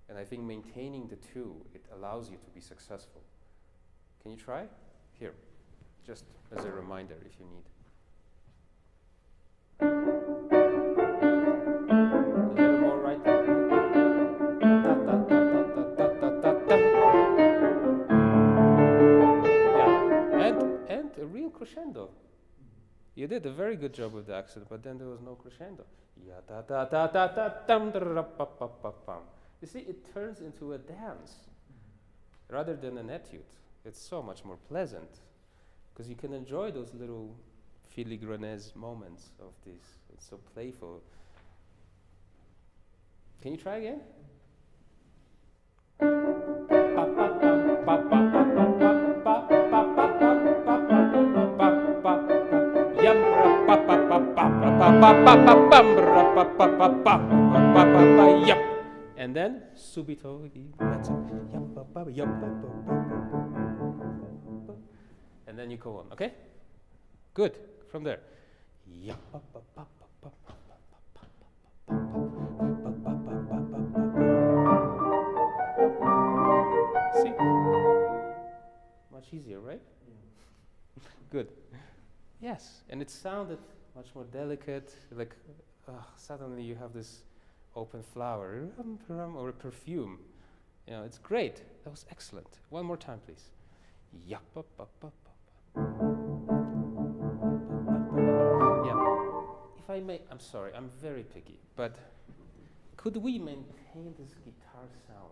And I think maintaining the two, it allows you to be successful. Can you try? Here, just as a reminder if you need. A little more right. Yeah, and a real crescendo. You did a very good job with the accent, but then there was no crescendo. You see, it turns into a dance rather than an etude. It's so much more pleasant because you can enjoy those little filigranes moments of this. It's so playful. Can you try again? Yep. And then subito, and then you go on, okay? Good, from there. See? Much easier, right? Yeah. Good. Yes, and it sounded much more delicate, like suddenly you have this open flower, or a perfume. You know, it's great. That was excellent. One more time, please. Yeah. If I may, I'm sorry, I'm very picky, but could we maintain this guitar sound?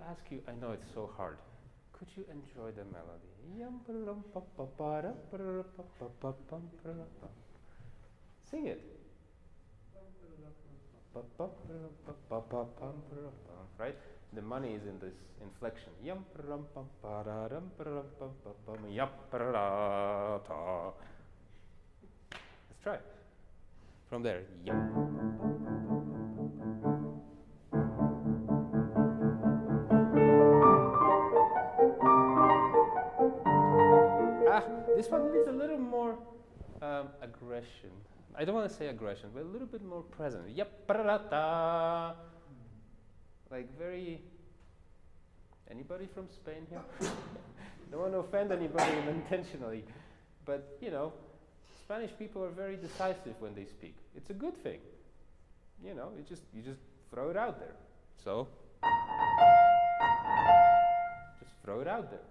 Ask you, I know it's so hard. Could you enjoy the melody? Sing it. Right? The money is in this inflection. Let's try it. From there. This one needs a little more aggression. I don't want to say aggression, but a little bit more present. Like very. Anybody from Spain here? Don't want to offend anybody intentionally, but you know, Spanish people are very decisive when they speak. It's a good thing. You know, you just throw it out there. So just throw it out there.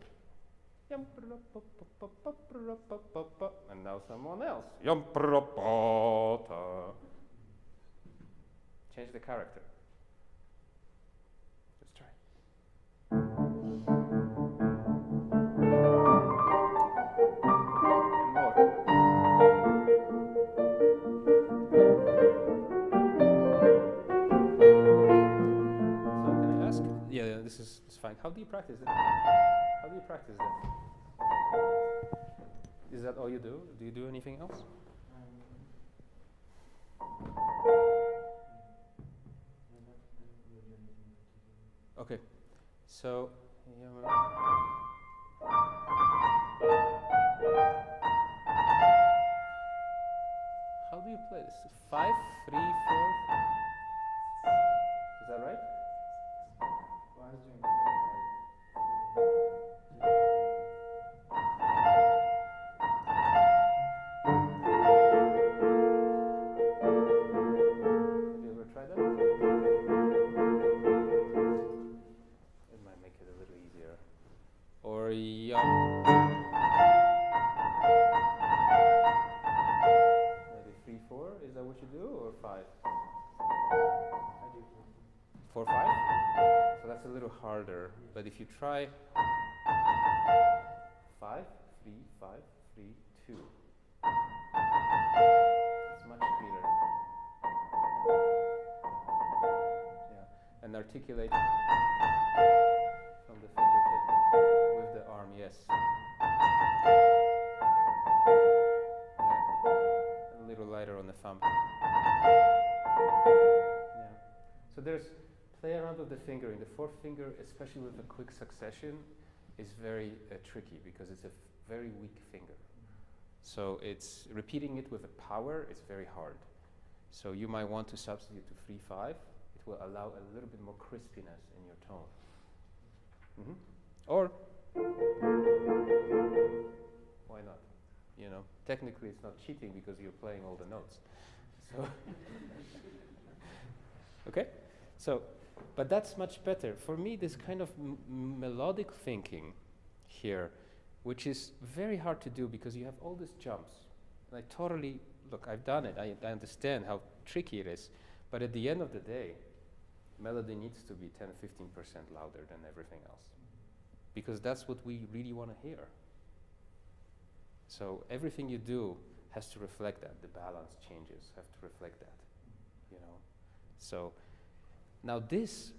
And now someone else. Change the character. Let's try. And more. So can I ask? Yeah, this is fine. How do you practice it? How do you practice that? Is that all you do? Do you do anything else? Okay, so how do you play this? 5, 3, 4. Is that right? Maybe 3, 4, is that what you do, or 5? I do 4, 5? So that's a little harder, but if you try 5, 3, 5, 3, 2. It's much clearer. Yeah, and articulate from the fingertip with the arm, yes. Yeah, a little lighter on the thumb. Yeah. So there's play around with the finger. In the fourth finger, especially with a quick succession, is very tricky because it's a very weak finger. So it's repeating it with a power is very hard. So you might want to substitute to 3, 5. It will allow a little bit more crispiness in your tone. Mm-hmm. Or why not? You know, technically it's not cheating because you're playing all the notes. So okay, so but that's much better for me. This kind of melodic thinking here, which is very hard to do because you have all these jumps. And I totally look. I've done it. I understand how tricky it is. But at the end of the day, melody needs to be 10 or 15% louder than everything else, because that's what we really want to hear. So everything you do has to reflect that. The balance changes have to reflect that, you know. So now this,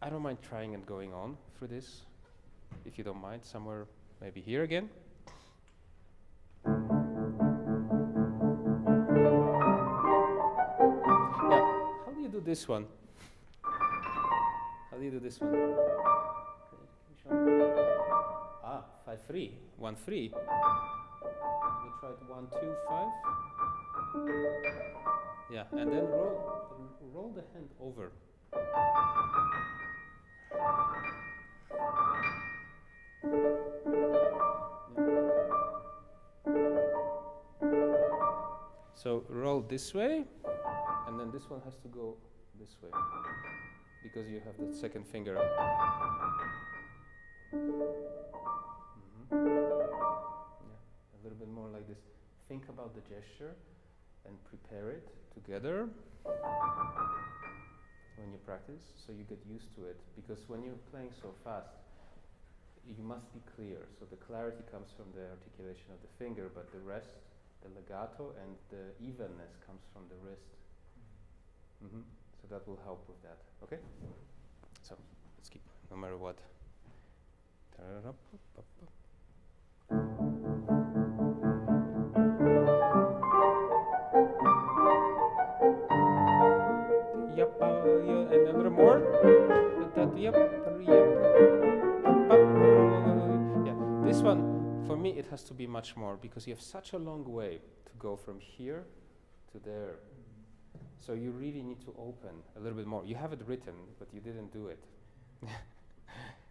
I don't mind trying and going on through this, if you don't mind, somewhere maybe here again. Yeah, how do you do this one? How do you do this one? Can you show me? 3. 1, 3. We tried 1, 2, 5. Yeah, and then roll the hand over. So roll this way, and then this one has to go this way, because you have the second finger up. Yeah, a little bit more like this. Think about the gesture and prepare it together when you practice, so you get used to it, because when you're playing so fast, you must be clear. So the clarity comes from the articulation of the finger, but the rest, the legato and the evenness comes from the wrist. So that will help with that. Okay? So let's keep, no matter what. And a little more. Yeah, this one, for me, it has to be much more, because you have such a long way to go from here to there. So you really need to open a little bit more. You have it written, but you didn't do it.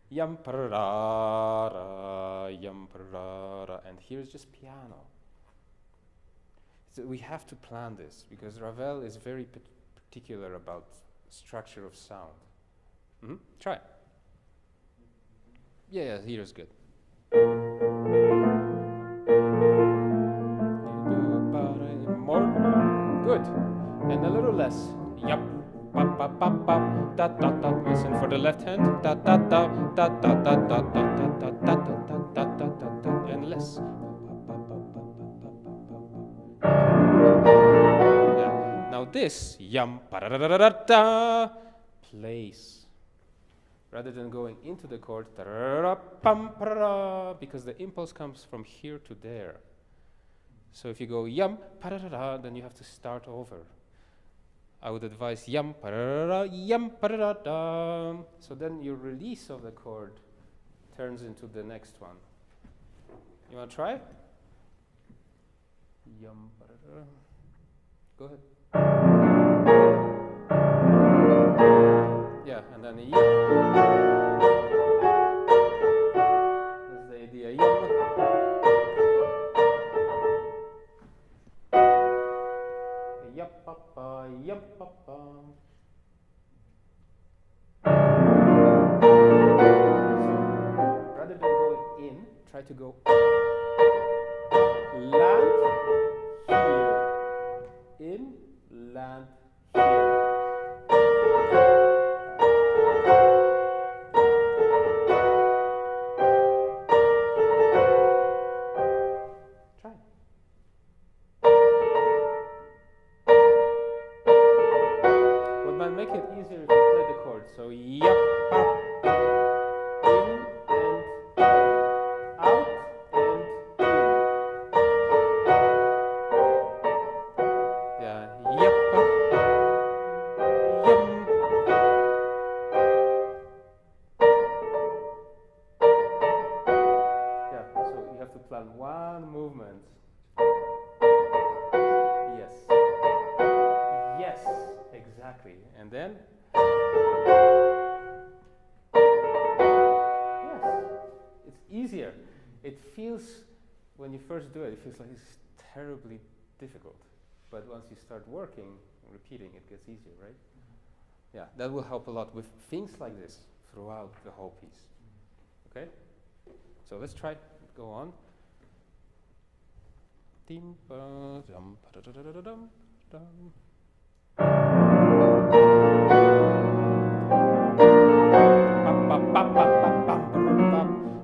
Yam parara, yam parara, and here's just piano. So we have to plan this, because Ravel is very particular about structure of sound. Try. Yeah, here's good. More. Good. And a little less. Yup. Bap, bap, bap, bap. Da, da, da. Listen for the left hand. Da, da, da, da, da, da, da, da, da, da, da, da, da, da, and less. Yeah. Now this yum pa-da-da-da-da-da place. Rather than going into the chord, because the impulse comes from here to there. So if you go yum pa-da-da-da, then you have to start over. I would advise yum pa-da-da-da, yum pa-da-da-da. So then your release of the chord turns into the next one. You want to try? Yum pa-da-da-da. Go ahead. Yeah, and then yum. That's the idea. Yum. Yup, papa, yup, papa. So rather than going in, try to go land here. In, land here. Make it easier if you play the chord. So yup, up, in and out and in. Yeah, yup, up, yum. Yeah, so you have to plan one movement. Yes. Yes, exactly. And then, yes, it's easier. It feels, when you first do it, it feels like it's terribly difficult. But once you start working and repeating, it gets easier, right? Yeah, that will help a lot with things like this throughout the whole piece. Okay? So let's try, go on.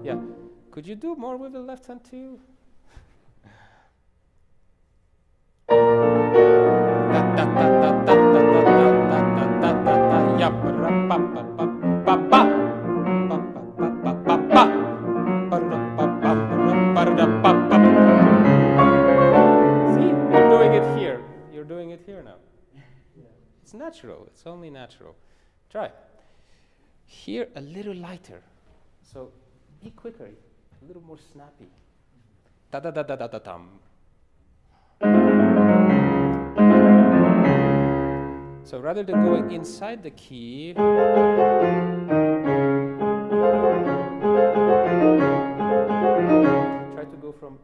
Yeah, could you do more with the left hand too? See, you're doing it here. You're doing it here now. It's natural. It's only natural. Try. Here, a little lighter. So be quicker. a little more snappy. Da da da da da da dum. So rather than going inside the key, try to go from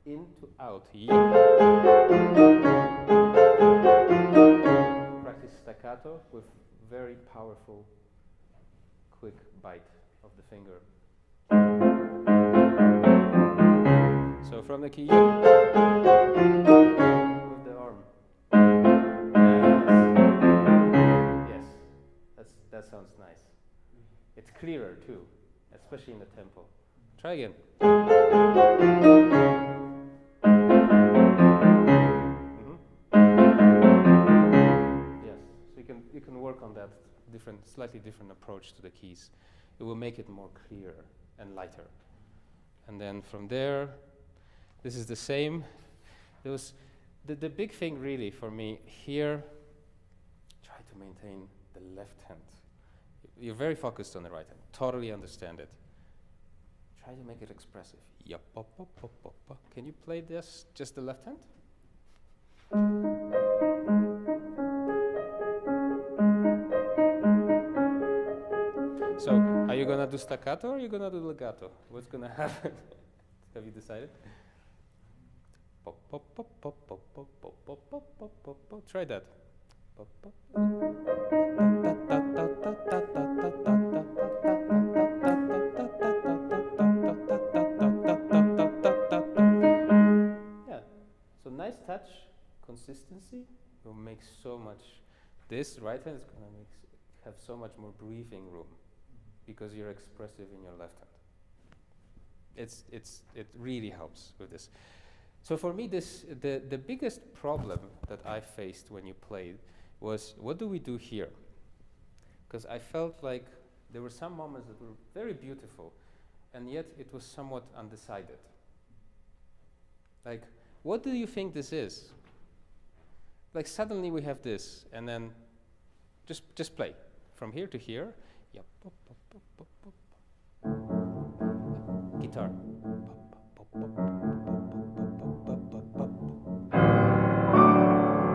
in to out. Practice staccato with very powerful, quick bite of the finger. So from the key, with the arm. Yes, that sounds nice. It's clearer too, especially in the tempo. Try again. Yes, so you can work on that slightly different approach to the keys. It will make it more clear and lighter. And then from there, this is the same. The big thing really for me here, try to maintain the left hand. You're very focused on the right hand. Totally understand it. Try to make it expressive. Can you play this, just the left hand? So, are you gonna do staccato or are you gonna do legato? What's gonna happen? Have you decided? Try that. Yeah. So nice touch, consistency will make so much. This right hand is gonna have so much more breathing room because you're expressive in your left hand. It really helps with this. So for me, the biggest problem that I faced when you played was, what do we do here? Because I felt like there were some moments that were very beautiful, and yet it was somewhat undecided. Like, what do you think this is? Like suddenly we have this, and then just play from here to here. Yep. Guitar.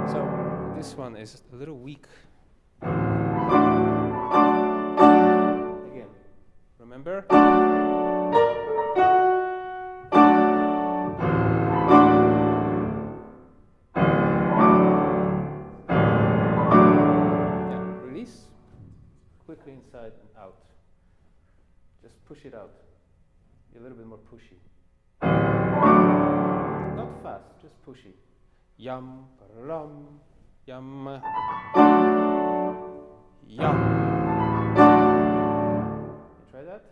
So this one is a little weak. Again, remember? Yeah, release quickly inside and out. Just push it out. Be a little bit more pushy. Not fast, just pushy. Yum, rum, yum, yum. You try that?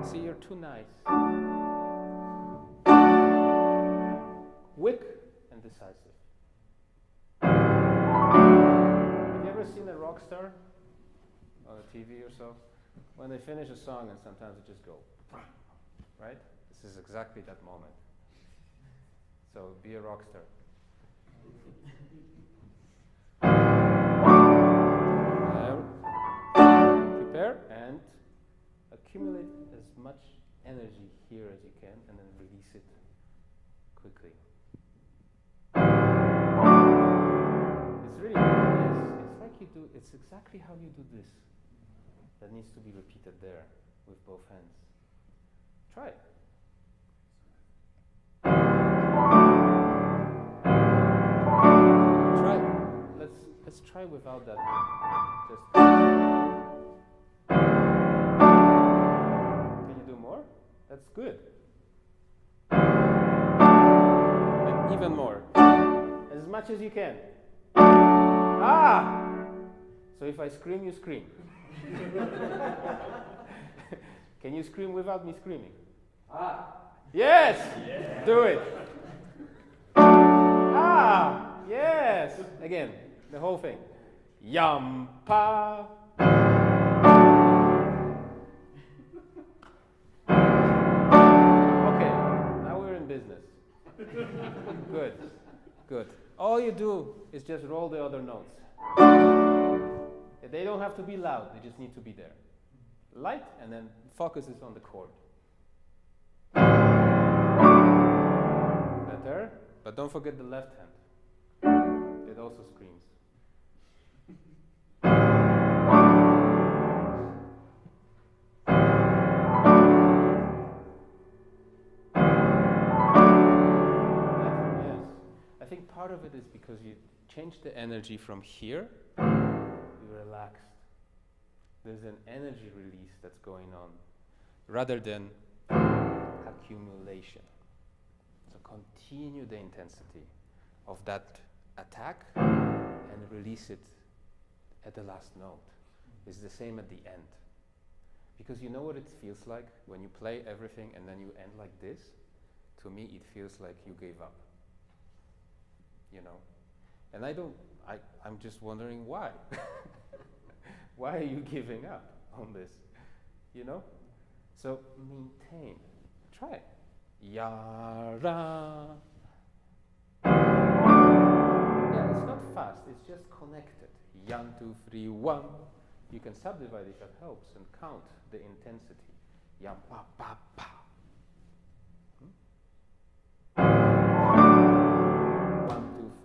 See, you're too nice. Quick and decisive. Have you ever seen a rock star on a TV or so? When they finish a song and sometimes it just go, right? This is exactly that moment. So be a rock star. Prepare and accumulate as much energy here as you can and then release it quickly. It's really, it's like you do, it's exactly how you do this. That needs to be repeated there with both hands. Try it. Try. Let's try without that. Just. Can you do more? That's good. And even more. As much as you can. Ah! So if I scream, you scream. Can you scream without me screaming? Ah! Yes! Yeah. Do it! Ah! Yes! Again, the whole thing. Yum pa. Okay, now we're in business. Good, good. All you do is just roll the other notes. They don't have to be loud, they just need to be there. light, and then focuses on the chord. Better, but don't forget the left hand. It also screams. Yes. I think part of it is because you change the energy from here, you relaxed. There's an energy release that's going on, rather than accumulation. So continue the intensity of that attack and release it at the last note. It's the same at the end. Because you know what it feels like when you play everything and then you end like this? To me, it feels like you gave up. You know? And I'm just wondering why. Why are you giving up on this? You know? So maintain. Try it. Ya-ra. Yeah, it's not fast, it's just connected. 1, 2, 3, 1. You can subdivide if that helps and count the intensity. Yam, pa, pa, pa. 1,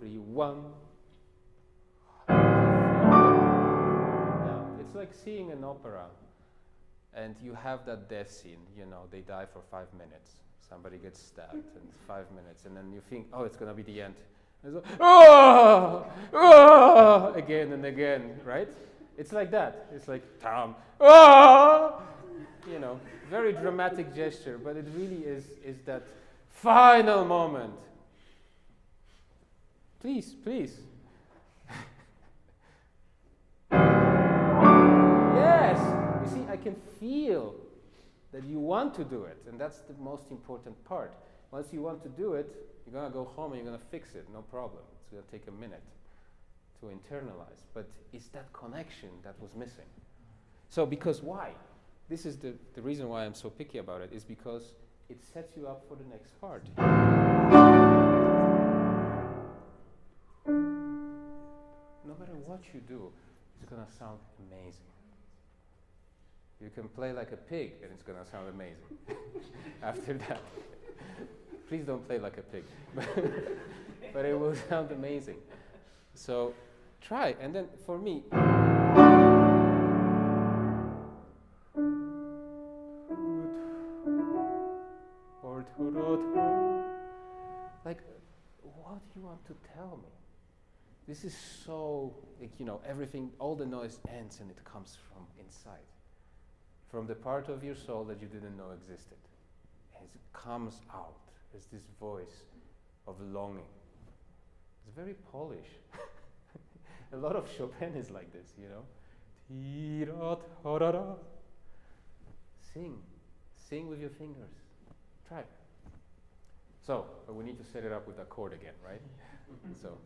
2, 3, 1. Yeah, it's like seeing an opera and you have that death scene, you know, they die for 5 minutes. Somebody gets stabbed and it's 5 minutes, and then you think, oh, it's gonna be the end. And it's like, oh, oh, again and again, right? It's like that. It's like, tam, oh, you know, very dramatic gesture, but it really is that final moment. Please, please. Yes, you see, I can feel that you want to do it, and that's the most important part. Once you want to do it, you're going to go home and you're going to fix it, no problem. It's going to take a minute to internalize, but it's that connection that was missing. So because why? This is the reason why I'm so picky about it, is because it sets you up for the next part. No matter what you do, it's going to sound amazing. You can play like a pig and it's going to sound amazing after that. Please don't play like a pig. But it will sound amazing. So try. And then for me, like, what do you want to tell me? This is so, like, you know, everything, all the noise ends and it comes from inside. From the part of your soul that you didn't know existed. And it comes out as this voice of longing. It's very Polish. A lot of Chopin is like this, you know. Sing. Sing with your fingers. Try. So, we need to set it up with a chord again, right? So.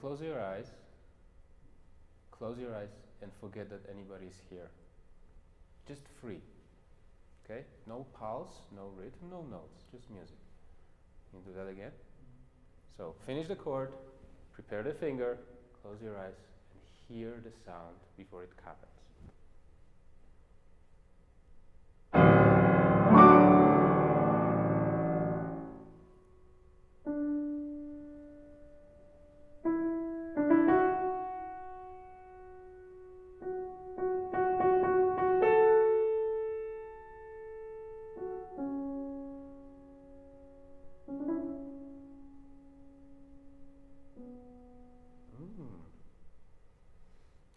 Close your eyes. Close your eyes and forget that anybody's here. Just free. Okay? No pulse, no rhythm, no notes, just music. Can you do that again? So finish the chord, prepare the finger, close your eyes, and hear the sound before it happens.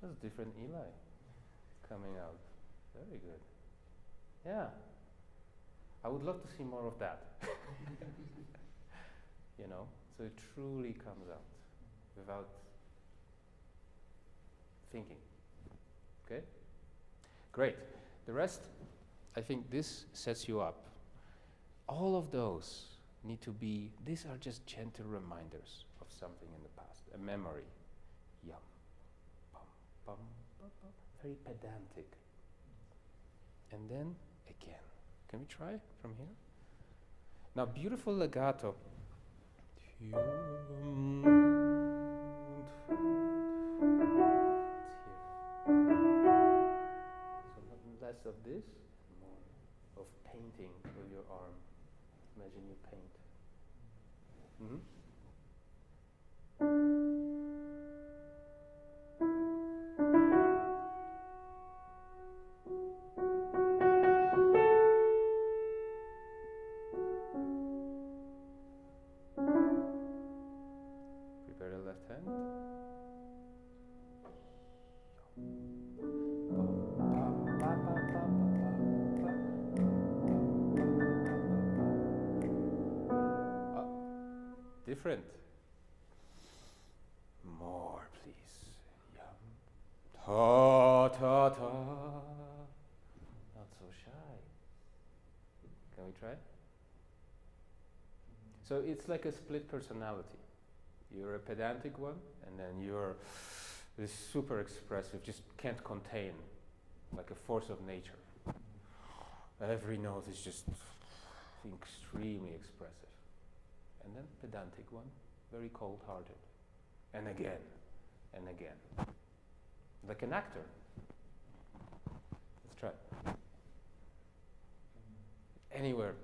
That's different Eli coming out. Very good. Yeah. I would love to see more of that. You know, so it truly comes out without thinking. Okay? Great. The rest, I think this sets you up. All of those need to be, these are just gentle reminders of something in the past, a memory. Yum. Bum, bum, bum, bum. Very pedantic. And then again. Can we try from here? Now, beautiful legato. It's here. So less of this, more of painting with your arm. Imagine you paint. Mm-hmm. Prepare the left hand. Different. More, please. Yum. Ta ta ta. Not so shy. Can we try? So it's like a split personality. You're a pedantic one, and then you're this super expressive, just can't contain, like a force of nature. Every note is just extremely expressive. And then pedantic one, very cold-hearted. And again, like an actor. Let's try. Anywhere.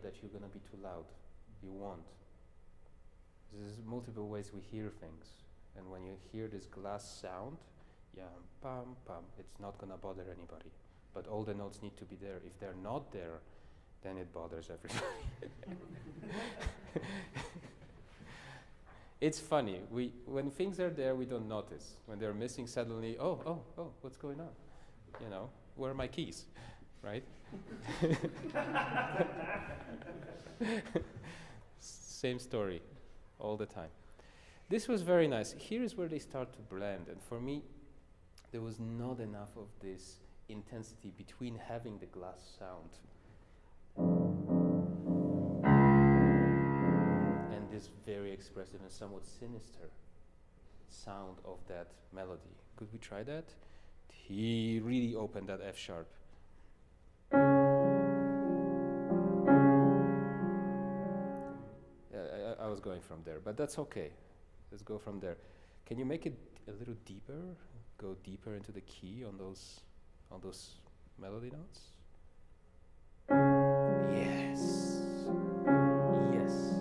That you're going to be too loud. You won't. There's multiple ways we hear things, and when you hear this glass sound, pam pam, it's not going to bother anybody. But all the notes need to be there. If they're not there, then it bothers everybody. It's funny. When things are there, we don't notice. When they're missing, suddenly, oh, what's going on? You know, where are my keys? Right? Same story all the time. This was very nice. Here is where they start to blend, and for me there was not enough of this intensity between having the glass sound and this very expressive and somewhat sinister sound of that melody. Could we try that? He really opened that F sharp. I was going from there, but that's okay. Let's go from there. Can you make it a little deeper? Go deeper into the key on those melody notes? Yes. Yes.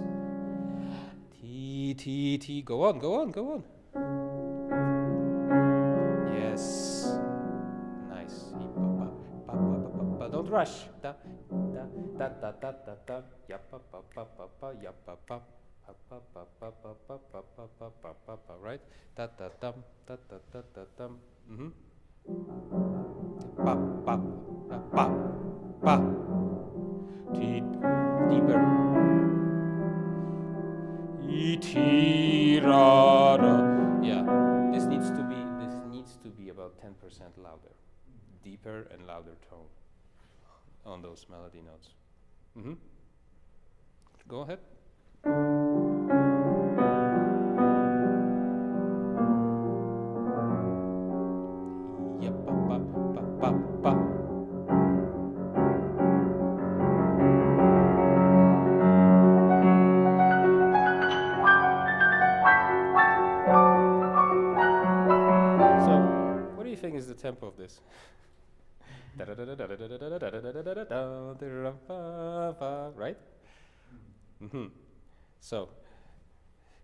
T, T, T. Go on, go on, go on. Yes. Nice. Don't rush. Da, da, da, da, da, da, da. Ya, pa, pa, pa, pa, pa, ya, pa, pa. Right? Da da dum, da da da da dum. Pa pa pa pa. Deeper. Ra ra. Yeah. This needs to be about 10% louder. Deeper and louder tone on those melody notes. Go ahead. Yeah, pa, pa, pa, pa, pa. So, what do you think is the tempo of this. Right? So,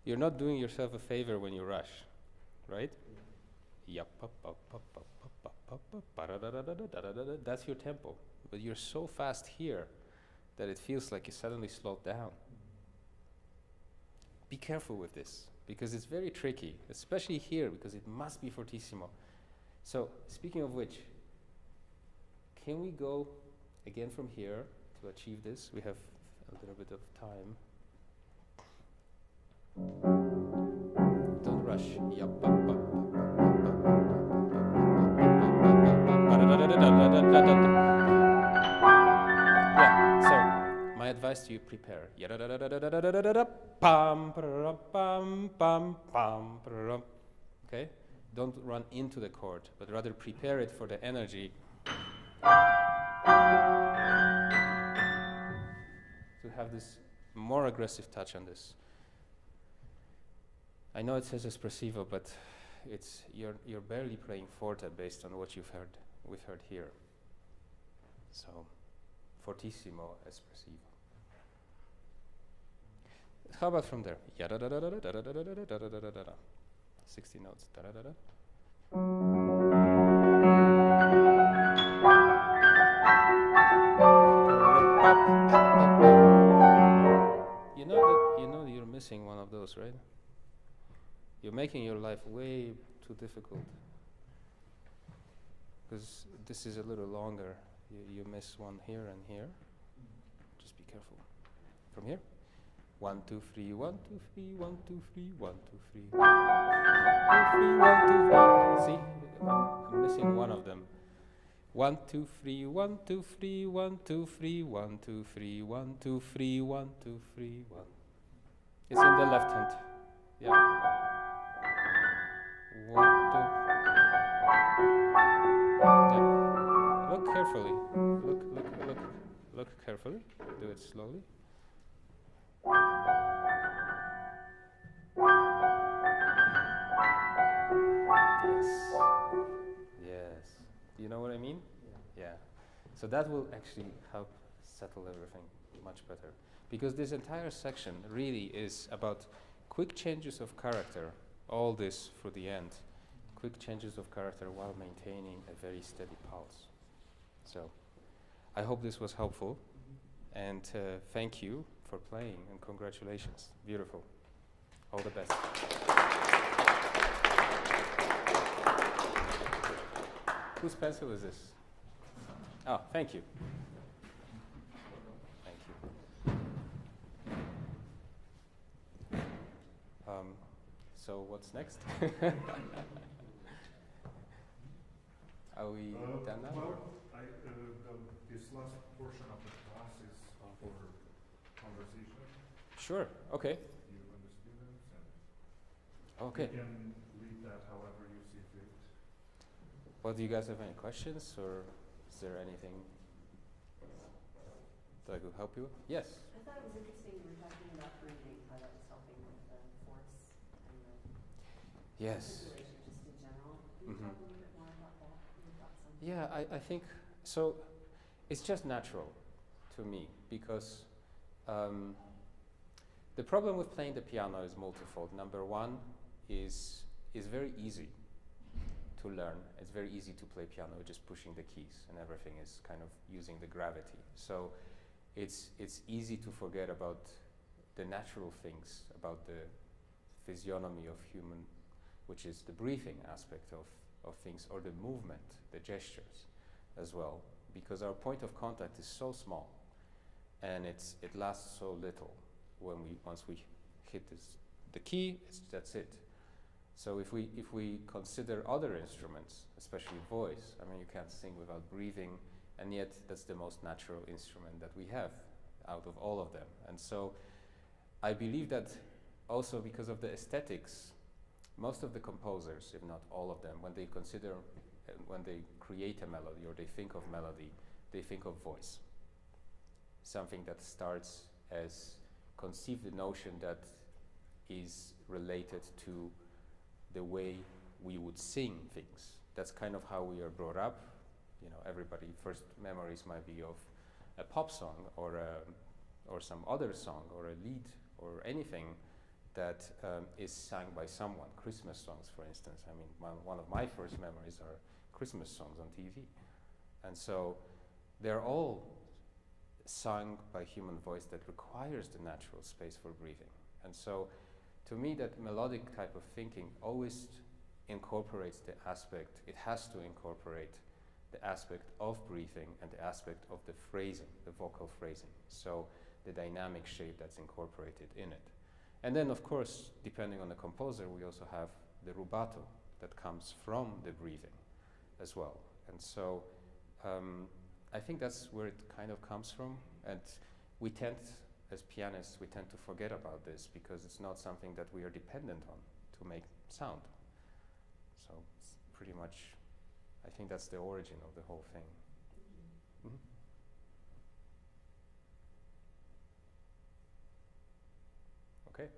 you're not doing yourself a favor when you rush, right? That's your tempo. But you're so fast here that it feels like you suddenly slowed down. Be careful with this, because it's very tricky, especially here, because it must be fortissimo. So, speaking of which, can we go again from here to achieve this? We have a little bit of time. Don't rush. Yeah, so my advice to you, prepare. Okay? Don't run into the chord, but rather prepare it for the energy to have this more aggressive touch on this. I know it says espressivo, but it's you're barely playing forte based on what we've heard here. So, fortissimo, espressivo. How about from there? 60 notes. You know you're missing one of those, right? You're making your life way too difficult. Because this is a little longer. You miss one here and here. Just be careful. From here. 1, 2, 3, 1, 2, 3, 1, 2, 3, 1, 2, 3. 1, 2, 3, 1, 2, 3. See? I'm missing one of them. 1, 2, 3, 1, 2, 3, 1, 2, 3, 1, 2, 3, 1, 2, 3, 1, 2, 3, 1. It's in the left hand. Yeah. 1, 2. Yeah. Look carefully. Look carefully. Do it slowly. Yes. Do you know what I mean? Yeah. So that will actually help settle everything much better. Because this entire section really is about quick changes of character, all this for the end. Quick changes of character while maintaining a very steady pulse. So I hope this was helpful. And thank you for playing, and congratulations. Beautiful. All the best. Whose pencil is this? Oh, thank you. Thank you. So what's next? Are we done now? Well, this last portion of the class is for conversation. Sure. Okay. You and the students, and Okay. you can read that however you see fit. Well, do you guys have any questions, or is there anything that I could help you with? Yes. I thought it was interesting you were talking about breathing, how that was helping with the force and the Yes. circulation just in general. Can you talk a little bit more about that? Your thoughts on that? Yeah, I think so. It's just natural to me because the problem with playing the piano is multifold. Number one is very easy to learn. It's very easy to play piano, just pushing the keys, and everything is kind of using the gravity. So it's easy to forget about the natural things, about the physiognomy of human, which is the breathing aspect of things, or the movement, the gestures as well, because our point of contact is so small and it lasts so little. Once we hit the key, that's it. So if we consider other instruments, especially voice, I mean, you can't sing without breathing, and yet that's the most natural instrument that we have out of all of them. And so I believe that also because of the aesthetics, most of the composers, if not all of them, when they create a melody or they think of melody, they think of voice. Something that starts as conceived the notion that is related to the way we would sing things, that's kind of how we are brought up. You know, everybody first memories might be of a pop song or some other song or a lead or anything that is sung by someone. Christmas songs, for instance. I mean, one of my first memories are Christmas songs on TV. And so they're all sung by human voice that requires the natural space for breathing. And so to me, that melodic type of thinking always incorporates the aspect, it has to incorporate the aspect of breathing and the aspect of the phrasing, the vocal phrasing. So the dynamic shape that's incorporated in it. And then, of course, depending on the composer, we also have the rubato that comes from the breathing as well. And so I think that's where it kind of comes from. And we tend, as pianists, we tend to forget about this because it's not something that we are dependent on to make sound. So it's pretty much, I think that's the origin of the whole thing. Mm-hmm. Okay.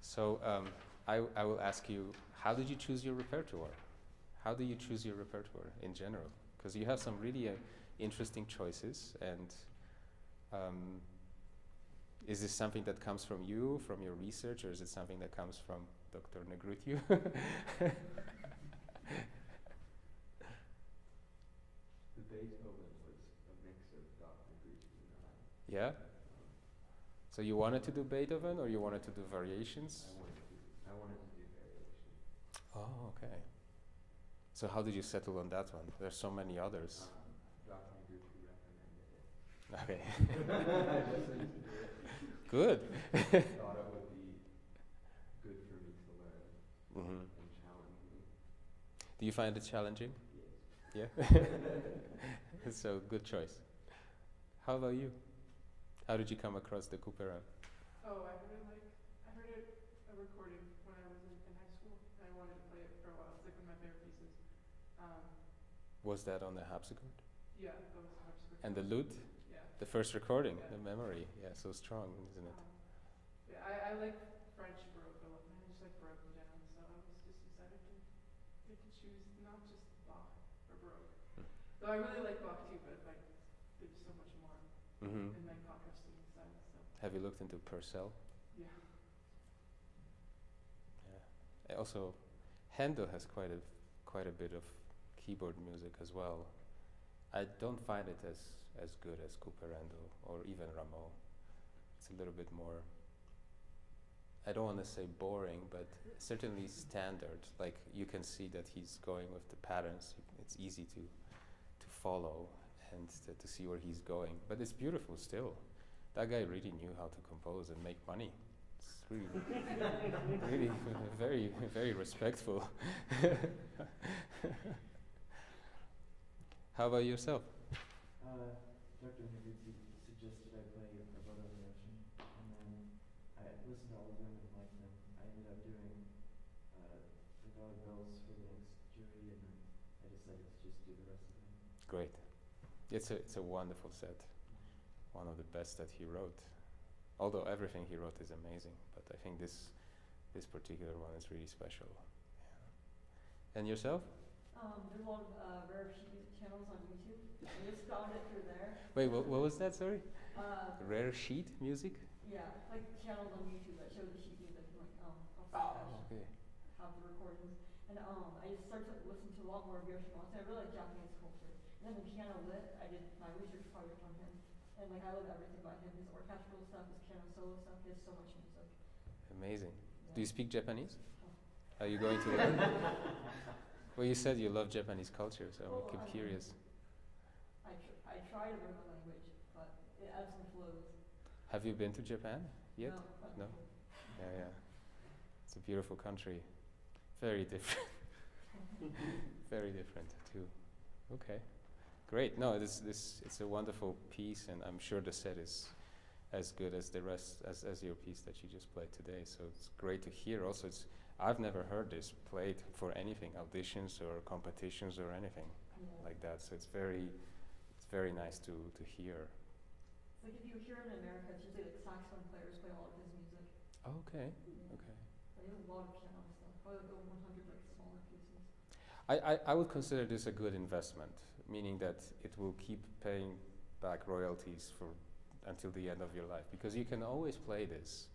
So I will ask you, how did you choose your repertoire? How do you choose your repertoire in general? Because you have some really interesting choices, and is this something that comes from you, from your research, or is it something that comes from Dr. Negrutiu? The Beethoven was a mix of Dr. Negrutiu and I. Yeah? So you wanted to do Beethoven, or you wanted to do variations? I wanted to do variations. Oh, okay. So how did you settle on that one? There's so many others. Dr. Negrutiu recommended it. Okay. I listened to it. Good. Thought it would be good for me to learn Mm-hmm. and challenge me. Do you find it challenging? Yes. Yeah? So, good choice. How about you? How did you come across the couperin? Oh, I heard it a recording when I was in high school. I wanted to play it for a while. It's like one of my favorite pieces. Was that on the harpsichord? Yeah, that was harpsichord. And the lute? Yeah. The first recording, Yeah. the memory. Yeah, so strong, isn't it? Yeah, I like French Baroque a lot. I just like Baroque in general, so I was just decided to choose not just Bach or Baroque. Though I really like Bach too, but like there's so much more Mm-hmm. in my contrasting style. So Have you looked into Purcell? yeah. Yeah. Also, Handel has quite a bit of keyboard music as well. I don't find it as good as Couperin or even Rameau. It's a little bit more, I don't want to say boring, but certainly standard. Like you can see that he's going with the patterns. It's easy to follow and to see where he's going. But it's beautiful still. That guy really knew how to compose and make money. It's really, really very, very respectful. How about yourself? Dr. Negrutiu suggested I play a photo version, and then I listened to all of them and liked them. I ended up doing the Dollar Bells for the next jury, and then I decided to just do the rest of them. Great. It's a wonderful set. One of the best that he wrote. Although everything he wrote is amazing, but I think this particular one is really special. Yeah. And yourself? There's a lot of rare sheet music channels on YouTube. I just found it through there. Wait, what was that, sorry? Rare sheet music? Yeah, like channels on YouTube that show the sheet music and like Okay. have the recordings. And I just started to listen to a lot more of Yoshimoto. I really like Japanese culture. And then the piano lit, I did my research project on him. And like I love everything about him. His orchestral stuff, his piano solo stuff, he has so much music. Amazing. Yeah. Do you speak Japanese? Are you going to learn? Well, you said you love Japanese culture, so I'm curious. I try to learn the language, but it ebbs and flows. Have you been to Japan yet? No. Yeah. It's a beautiful country. Very different. Very different too. Okay. Great. No, it's a wonderful piece, and I'm sure the set is as good as the rest, as your piece that you just played today. So it's great to hear. Also, I've never heard this played for anything, auditions or competitions or anything like that. So it's very nice to hear. It's like if you hear in America, it's usually like saxophone players play a lot of his music. Okay. Yeah. Okay. But he has a lot of piano stuff. probably like over 100 like smaller pieces. I would consider this a good investment, meaning that it will keep paying back royalties for until the end of your life, because you can always play this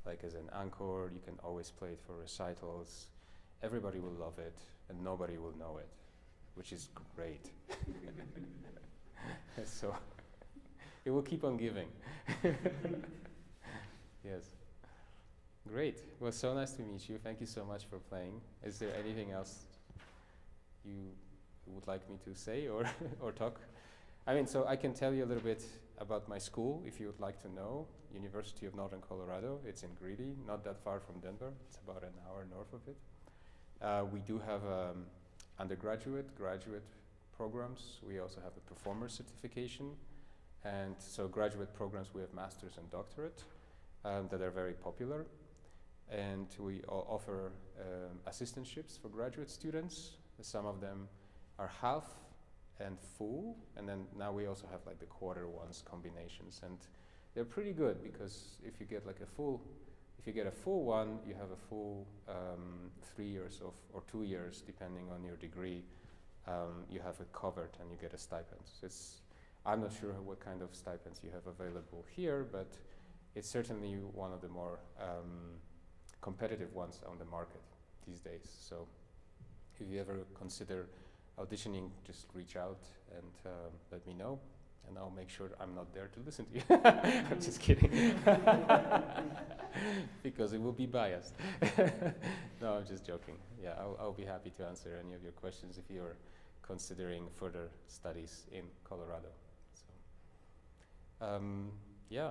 like as an encore, you can always play it for recitals, everybody will love it and nobody will know it, which is great. So it will keep on giving. Yes. Great. Well, so nice to meet you. Thank you so much for playing. Is there anything else you would like me to say or or talk? I mean, so I can tell you a little bit about my school if you would like to know. University of Northern Colorado. It's in Greeley, not that far from Denver. It's about an hour north of it. We do have undergraduate, graduate programs. We also have a performer certification. And so graduate programs, we have master's and doctorate that are very popular. And we offer assistantships for graduate students. Some of them are half and full, and then now we also have like the quarter ones combinations, and they're pretty good because if you get like a full one, you have a full 3 years or 2 years, depending on your degree. You have it covered and you get a stipend. So I'm not sure what kind of stipends you have available here, but it's certainly one of the more competitive ones on the market these days. So if you ever consider auditioning, just reach out and let me know, and I'll make sure I'm not there to listen to you. I'm just kidding. Because it will be biased. No, I'm just joking. Yeah, I'll be happy to answer any of your questions if you're considering further studies in Colorado. So, yeah.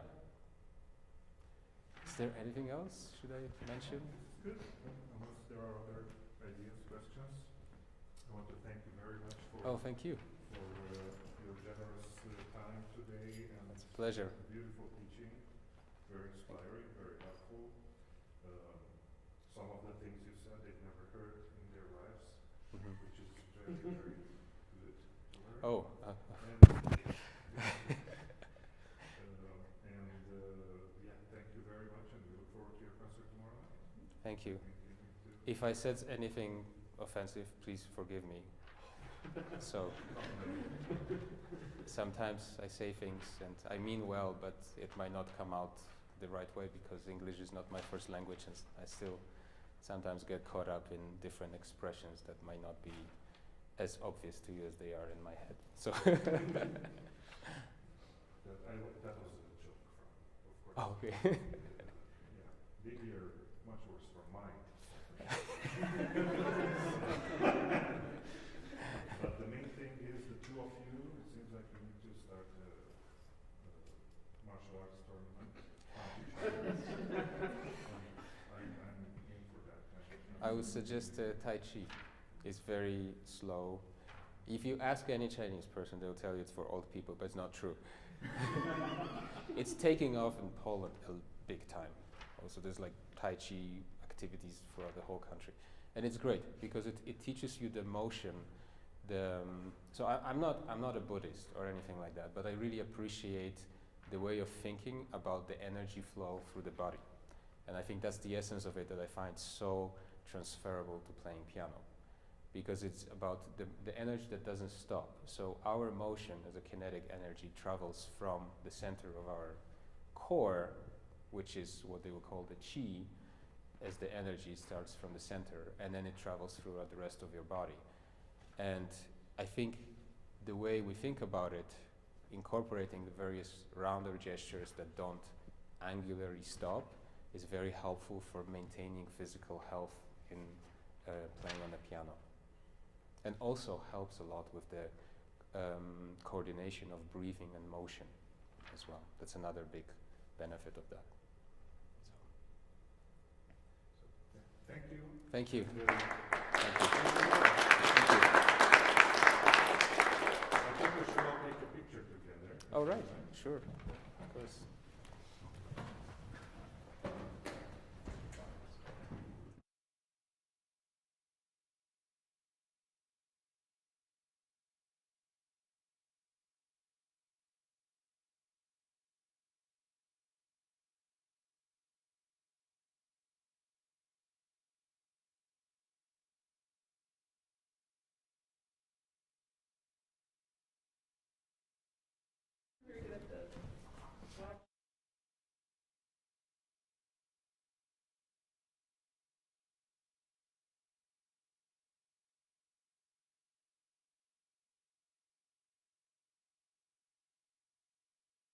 Is there anything else should I mention? Good. Unless there are other ideas, questions. I want to thank you very much for. Oh, thank you. For your generous time today, and it's a pleasure. Beautiful teaching, very inspiring, very helpful. Some of the things you said they've never heard in their lives, which is very, very good to learn. Oh. Yeah, thank you very much, and we look forward to your concert tomorrow night. Thank you. If I said anything offensive, please forgive me. So sometimes I say things and I mean well, but it might not come out the right way because English is not my first language, and I still sometimes get caught up in different expressions that might not be as obvious to you as they are in my head. So that was a joke from, of course. Oh, okay. Yeah, they are much worse from mine. But the main thing is the two of you, it seems like you need to start a martial arts tournament. I'm in for that. I would suggest Tai Chi. It's very slow. If you ask any Chinese person, they'll tell you it's for old people, but it's not true. It's taking off in Poland a big time. Also, there's like Tai Chi activities throughout the whole country. And it's great because it teaches you the motion. So I'm not a Buddhist or anything like that, but I really appreciate the way of thinking about the energy flow through the body. And I think that's the essence of it that I find so transferable to playing piano, because it's about the energy that doesn't stop. So our motion as a kinetic energy travels from the center of our core, which is what they will call the chi, as the energy starts from the center, and then it travels throughout the rest of your body. And I think the way we think about it, incorporating the various rounder gestures that don't angularly stop, is very helpful for maintaining physical health in playing on the piano. And also helps a lot with the coordination of breathing and motion as well. That's another big benefit of that. Thank you. Thank you. Thank you. I think we should all take a picture together. Oh, right. Sure. Of course. Very good at the